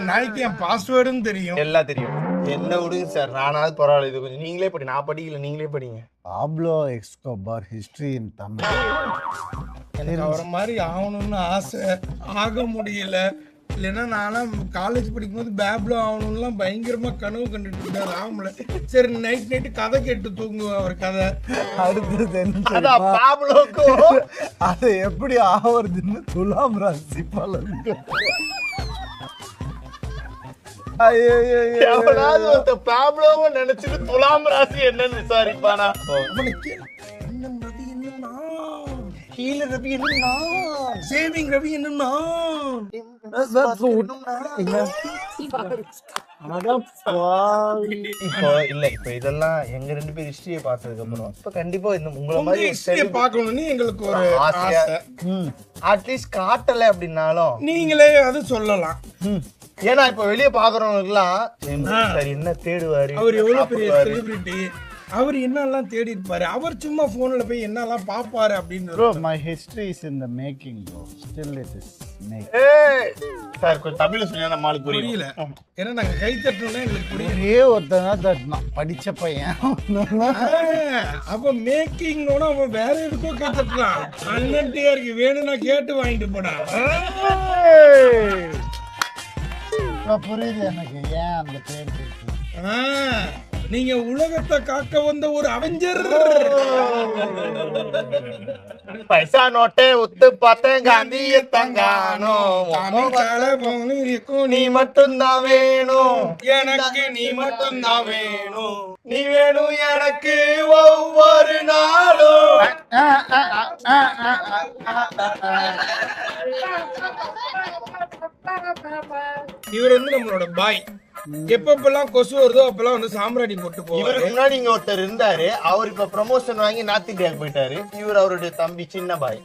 நாய்க்கு என் பாஸ்வேர்டுன்னு தெரியும், எல்லாம் தெரியும். என்ன விடுங்க சார், நானாவது பரவாயில்ல. இது கொஞ்சம் நீங்களே படி, நான் படிக்கல, நீங்களே படிங்க. பாப்லோ எஸ்கோபார் ஹிஸ்டரி இன் தமிழ். எனக்கு அவரை மாதிரி ஆகணும்னு ஆசை, ஆக முடியல. இல்லைன்னா நானும் காலேஜ் படிக்கும்போது பேப்லோ ஆகணும்லாம் பயங்கரமா கனவு கண்டுட்டு இருந்தாரு, ஆகல. சரி நைட்டு கதை கேட்டு தூங்குவேன் அவர் கதை. அடுத்தது என்ன அதான் பாப்லோக்கும் அது எப்படி ஆவறதுன்னு துலாம் ராசி பலன். எவனாவது ஒருத்த பாப்லோவை நினைச்சிட்டு துலாம் ராசி என்னன்னு விசாரிப்பானா? அவனுக்கு என்ன ரவி என்னன்னா, கீழ ரவி என்னன்னா, சேவிங் ரவி என்னன்னா, இப்போ இல்ல இப்ப இதெல்லாம் எங்க 2 பேர் ஹிஸ்டரியை பார்த்ததுக்கு அப்புறம் இப்ப கண்டிப்பா இந்த உங்களை மாதிரி ஹிஸ்டரியை பார்க்கணும்னு எங்களுக்கு ஒரு ஆசையா, ஆசை. அட்லீஸ்ட் காட்டல அப்படின்னாலும் நீங்களே அது சொல்லலாம். ஏன்னா இப்ப வெளியே பாக்குறவங்களுக்குலாம் சார் என்ன தேடுவாரு, அவர் எவ்வளவு பெரிய செலிபிரிட்டி, அவர் என்னெல்லாம் தேடி இருப்பாரு, அவர் சும்மா போன்ல போய் என்னெல்லாம் பாப்பாரு அப்படின்னு. Bro, my history is in the making, bro. Still it is making. Sir கொஞ்சம் தமிழ்ல சொன்னா நம்மளுக்கு புரியல. ஏன்னா நாங்க கை தட்டணும்னா எங்களுக்கு புரியல. ஒரே ஒருத்தன் தான் படிச்ச பையன். அப்ப மேக்கிங்கோட அவன் வேற எதுக்கோ கை தட்டலாம். அண்ணன்ட்டியா இருக்கு, வேணும்னா கேட்டு வாங்கிட்டு போடா. புரியுது எனக்கு ஏன் அந்த பேர் இருக்கு. நீங்க உலகத்தை காக்க வந்த ஒரு அவெஞ்சர். பைசா நோட்டே உத்து பார்த்தேன், காந்திய தங்கானோ, நீ மட்டும்தான் வேணும் எனக்கு, நீ மட்டும்தான் வேணும், நீ வேணும் எனக்கு ஒவ்வொரு நாளும். இவர் வந்து நம்மளோட பாய். எப்பப்பெல்லாம் கொசு வருதோ அப்பெல்லாம் வந்து சாம்ராணி போட்டு போவாரு. இவருக்கு முன்னாடி இங்க ஒருத்தர் இருந்தாரு, அவர் இப்ப ப்ரமோஷன் வாங்கி நார்த் இந்தியாவுக்கு போயிட்டாரு. இவர் அவருடைய தம்பி சின்ன பாய்.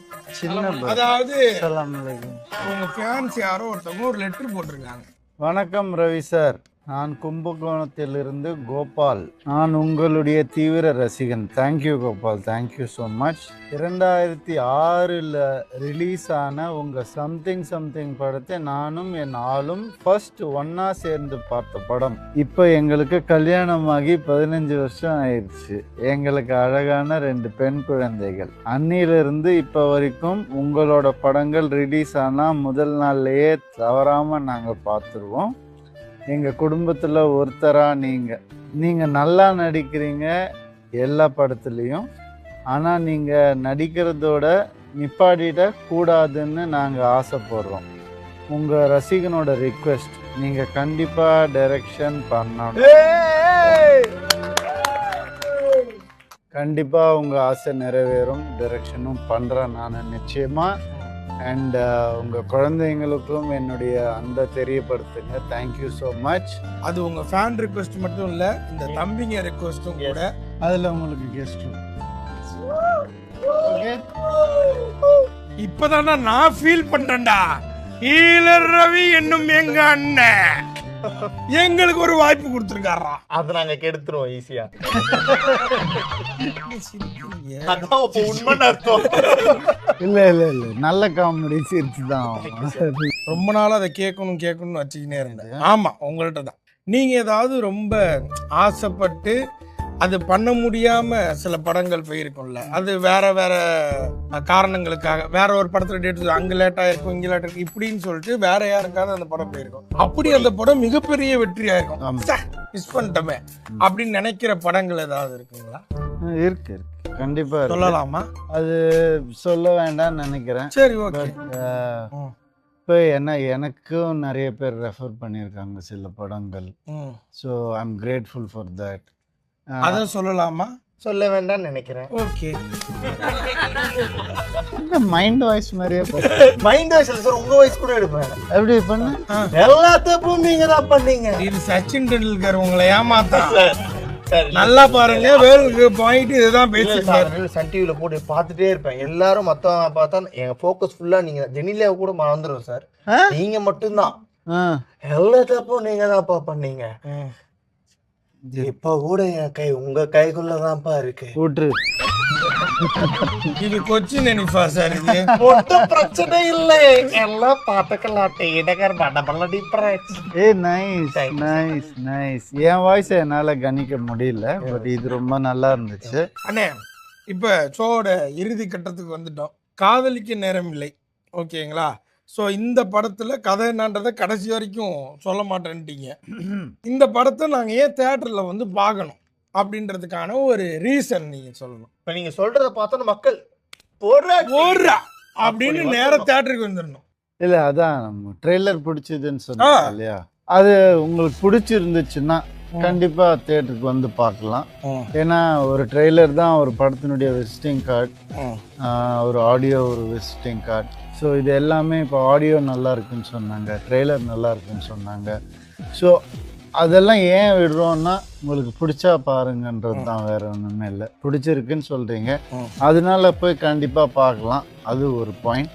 அதாவது அஸ்ஸலாமு அலைக்கும். உங்க ஃபேன்ஸ் யாரோ ஒருத்தவங்க ஒரு லெட்டர் போட்டிருக்காங்க. வணக்கம் ரவி சார், நான் கும்பகோணத்திலிருந்து கோபால். நான் உங்களுடைய தீவிர ரசிகன். Thank you Gopal, thank you so much. 2006 release ஆன உங்கள் சம்திங் படத்தை நானும் என் ஆளும் ஃபர்ஸ்ட் ஒன்னா சேர்ந்து பார்த்த படம். இப்போ எங்களுக்கு கல்யாணமாகி 15 வருஷம் ஆயிடுச்சு. எங்களுக்கு அழகான 2 பெண் குழந்தைகள். அன்னிலிருந்து இப்போ வரைக்கும் உங்களோட படங்கள் ரிலீஸ் ஆனால் முதல் நாள்லேயே தவறாமல் நாங்கள் பார்த்துருவோம். எங்கள் குடும்பத்தில் ஒருத்தராக நீங்கள் நல்லா நடிக்கிறீங்க எல்லா படத்துலேயும். ஆனால் நீங்கள் நடிக்கிறதோட நிப்பாட்டிட கூடாதுன்னு நாங்கள் ஆசைப்படுறோம். உங்கள் ரசிகனோட ரிக்வெஸ்ட், நீங்கள் கண்டிப்பாக டைரக்ஷன் பண்ணணும். கண்டிப்பாக உங்கள் ஆசை நிறைவேறும். டைரக்ஷனும் பண்ணுறேன் நான் நிச்சயமாக. அண்ட் உங்கள் குழந்தைங்களுக்கும் என்னுடைய அந்த தெரியப்படுத்துங்க. Thank you so much. அது உங்க ஃபேன் ரிக்வெஸ்ட் மட்டும் இல்ல, இந்த தம்பிங்க ரிக்வெஸ்டும் கூட. அதில் உங்களுக்கு கெஸ்ட் இப்பதான் நான் ஃபீல் பண்றேன்டா. ஈழர் ரவி என்னும் எங்க அண்ணன் எங்களுக்கு ஒரு வாய்ப்பு கொடுத்துருக்காரா. அதை நாங்க கெடுத்துருவோம் ஈஸியா. உண்மைன்னு அர்த்தம். இல்லை நல்ல காமெடி சிரிச்சு தான். ரொம்ப நாள் அதை கேட்கணும்னு வச்சுக்கினே இருந்தேன். ஆமா, உங்கள்கிட்ட தான். நீங்க ஏதாவது ரொம்ப ஆசைப்பட்டு அது பண்ண முடியாம சில படங்கள் போயிருக்கும்ல, அது வேற காரணங்களுக்காக வேற ஒரு படத்துல டேட் அங்க லேட் ஆயிருக்கும், இங்க லேட் ஆயிருக்கும் இப்படின்னு சொல்லிட்டு வேற யாருக்காவது அந்த படம் போயிருக்கும். அப்படி அந்த படம் மிகப்பெரிய வெற்றியா இருக்கும். மிஸ் பண்ணிட்டோமே அப்படின்னு நினைக்கிற படங்கள் ஏதாவது இருக்குங்களா? இருக்கு இருக்கு கண்டிப்பா இருக்கு. சொல்லலாமா? அது சொல்ல வேண்டாம்னு நினைக்கிறேன். சரி, ஓகே. இப்போ எனக்கும் நிறைய பேர் ரெஃபர் பண்ணியிருக்காங்க சில படங்கள். So I am grateful for that. அதை சொல்லலாமா? சொல்ல வேண்டாம்னு நினைக்கிறேன். ஓகே. மைண்ட் வாய்ஸ் மாதிரியே மைண்ட் வாய்ஸ் இல்ல சார், உங்க வாய்ஸ் கூட எடுப்பேன். எப்படி பண்ண எல்லா தப்பும் நீங்க தான் பண்ணீங்க. இது சச்சின் டெண்டுல்கர் உங்களை ஏமாத்தான். நல்லா பாருங்க, வேலுக்கு பாயிண்ட் இதுதான் பேசுறாரு. சன் டிவில போட்டு பார்த்துட்டே இருப்பேன். எல்லாரும் மத்தவங்க பார்த்தா எங்க ஃபோக்கஸ் ஃபுல்லா நீங்க ஜெனிலியா கூட மறந்துடும் சார். நீங்க மட்டும்தான் எல்லா தப்பும் நீங்க தான்ப்பா பண்ணீங்க. இப்ப கூட என் கை உங்க கைக்குள்ளதான்ப்பா இருக்கு. கூட்டு இது கொச்சின் நினைப்பா சார். இது ஒன்றும் பிரச்சனை இல்லை, எல்லாம் பார்த்துக்கலாம். டீடகர் படபல டிஃபரன்ஸ். Nice nice nice. என் வாய்ஸ் என்னால கணிக்க முடியல, பட் இது ரொம்ப நல்லா இருந்துச்சு. அண்ணே, இப்ப ஷோவோட இறுதி கட்டத்துக்கு வந்துட்டோம். காதலிக்க நேரம் இல்லை, ஓகேங்களா? ஸோ இந்த படத்தில் கதை என்னன்றதை கடைசி வரைக்கும் சொல்ல மாட்டேன்ட்டீங்க. இந்த படத்தை நாங்கள் ஏன் தேட்டரில் வந்து பார்க்கணும் அப்படின்றதுக்கான ஒரு ரீசன் நீங்கள் சொல்லணும். இப்போ நீங்கள் சொல்கிறத பார்த்தோன்னா மக்கள் போடுறா அப்படின்னு நேரம் தேட்டருக்கு வந்துடணும். இல்லை, அதான் நம்ம ட்ரெய்லர் பிடிச்சதுன்னு சொன்னோம் இல்லையா, அது உங்களுக்கு பிடிச்சிருந்துச்சுன்னா கண்டிப்பா தியேட்டருக்கு வந்து பார்க்கலாம். ஏன்னா ஒரு ட்ரெய்லர் தான் ஒரு படத்தினுடைய விசிட்டிங் கார்டு, ஒரு ஆடியோ ஒரு விசிட்டிங் கார்டு. ஸோ இது எல்லாமே இப்போ ஆடியோ நல்லா இருக்குன்னு சொன்னாங்க, ட்ரெய்லர் நல்லா இருக்குன்னு சொன்னாங்க. ஸோ அதெல்லாம் ஏன் விடுறோன்னா உங்களுக்கு பிடிச்சா பாருங்கன்றது தான், வேற ஒன்றுமே இல்லை. பிடிச்சிருக்குன்னு சொல்றீங்க, அதனால போய் கண்டிப்பாக பார்க்கலாம். அது ஒரு பாயிண்ட்.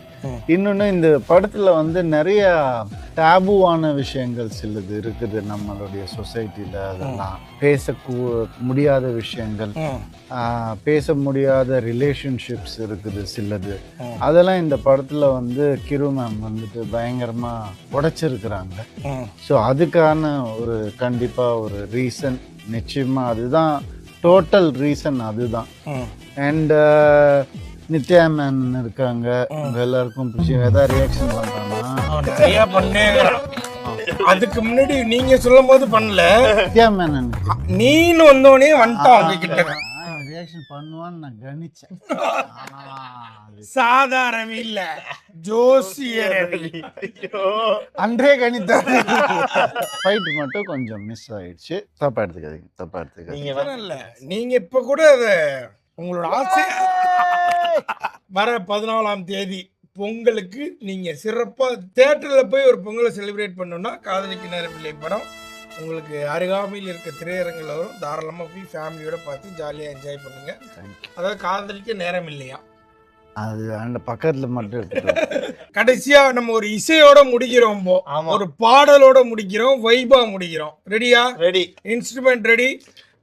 இன்னொன்று, இந்த படத்தில் வந்து நிறைய டேபுவான விஷயங்கள் சிலது இருக்குது நம்மளுடைய சொசைட்டியில். அதெல்லாம் பேச முடியாத விஷயங்கள், பேச முடியாத ரிலேஷன்ஷிப்ஸ் இருக்குது சிலது. அதெல்லாம் இந்த படத்தில் வந்து கிரு மேம் வந்துட்டு பயங்கரமாக உடைச்சிருக்கிறாங்க. ஸோ அதுக்கான ஒரு கண்டிப்பாக ஒரு ரீசன் நிச்சயமாக அதுதான், டோட்டல் ரீசன் அதுதான். அண்ட் நித்யா மேன் இருக்காங்க, எல்லாருக்கும் ஏதாவது ரியாக்ஷன் பண்றாங்கன்னா அதுக்கு முன்னாடி நீங்க சொல்லும் போது பண்ணல, நித்யா மேன் நீனு வந்தோடனே வந்துட்டான் அவங்க கிட்ட ரியாக்ஷன் பண்ணுவான்னு நான் கணிச்சேன். சாதாரண இல்ல, ஜோசியர் அன்றே கணித்தார். ஃபைட் மட்டும் கொஞ்சம் மிஸ் ஆயிடுச்சு, தப்பா எடுத்துக்காதீங்க. நீங்க இப்ப கூட அதை உங்களோட ஆசை வர 14ஆம் தேதி பொங்கலுக்கு நீங்க சிறப்பா தியேட்டர்ல போய் ஒரு பொங்கலை செலிப்ரேட் பண்ணணும்னா காதலிக்க நேரம் இல்லை படம் உங்களுக்கு அருகாமையில் இருக்க திரையரங்கில் வரும். தாராளமா போய் ஃபேமிலியோட பார்த்து ஜாலியா என்ஜாய் பண்ணுங்க. அதாவது காதலிக்க நேரம் இல்லையா, அது அந்த பக்கத்துல மட்டும் எடுத்துட்டு கடைசியா நம்ம ஒரு இசையோட முடிக்கிறோம், ஒரு பாடலோட முடிக்கிறோம், வைபா முடிக்கிறோம். ரெடியா? ரெடி. Instrument ready.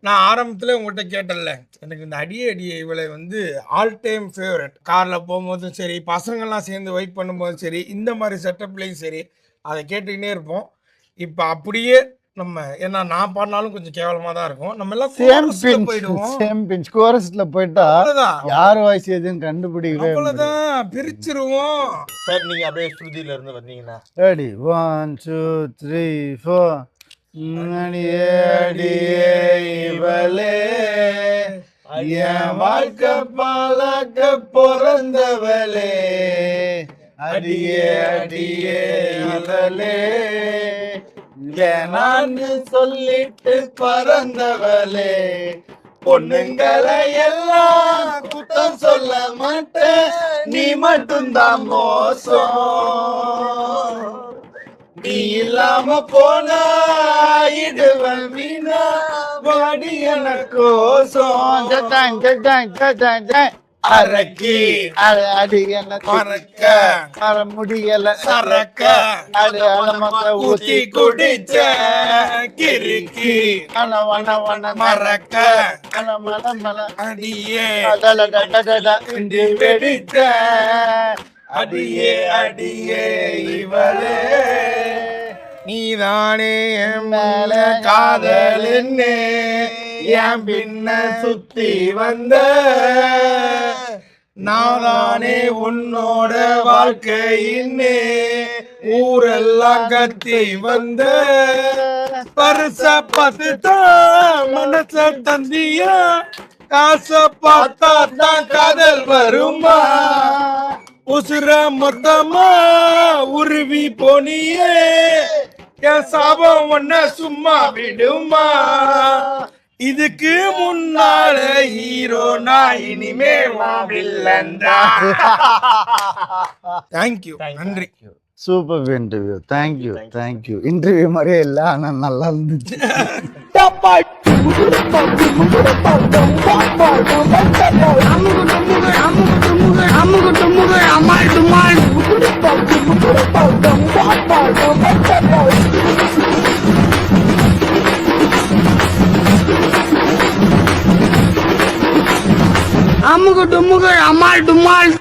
நான் ஆரம்பத்தில் உங்கள்கிட்ட கேட்டேன்ல, எனக்கு இந்த அடியே இவளை வந்து ஆல் டைம் ஃபேவரட். காரில் போகும்போதும் சரி, பசங்கள்லாம் சேர்ந்து வைப் பண்ணும்போதும் சரி, இந்த மாதிரி செட்டப்லேயும் சரி, அதை கேட்டுக்கிட்டே இருப்போம். இப்போ அப்படியே நம்ம, ஏன்னா நான் பாடினாலும் கொஞ்சம் கேவலமாக தான் இருக்கும், நம்ம எல்லாம் போயிடுவோம். கோரஸ்ல போயிட்டா யார் வாய்ஸ் எதுவும் கண்டுபிடிக்கவே அவ்வளோதான், பிரிச்சிருவோம். சார் நீங்கள் அப்படியே ஸ்ருதியில இருந்து வந்தீங்கன்னா ரெடி 1 2 3 4. அடியே அடியே இவளே என் வாழ்க்கை பழக்க பிறந்தவளே, அடியே அடியே இவளே நான் சொல்லிட்டு பறந்தவளே, பொண்ணுங்களை எல்லாம் குத்தம் சொல்ல மாட்டேன், நீ மட்டும்தான் மோசம், நீ இல்லாம போனா இடுவன் வீணா வாடி எனக்கோசம். அரக்கி அடி என்ன மறக்க முடியல சரக்க அடி அலமக்க ஊத்தி குடிச்ச கிறுக்கி அனவன மறக்க அனமல மல அடியே இண்டி வெடிச்ச அடியே அடியே இவளே, நீதானே என் மேல காதலின்னு என் பின்ன சுத்தி வந்த, நானே உன்னோட வாழ்க்கையின்னு ஊரெல்லாம் கத்தி வந்த, பரிச பார்த்து தான் மனச தந்தியா காசை பார்த்தா தான் காதல் வருமா உசுர மொத்தமா உருவி போனியே என் சாபம் ஒன்ன சும்மா விடுமா இதுக்கு முன்னால ஹீரோ நான் இனிமே வில்லன்டா. தேங்க்யூ, நன்றி. Super interview, thank you. இன்டர்வியூ மாதிரியே இல்லை, ஆனால் நல்லா இருந்துச்சு. அம்முகு டும்முகு அம்மாள் டும்மாள்.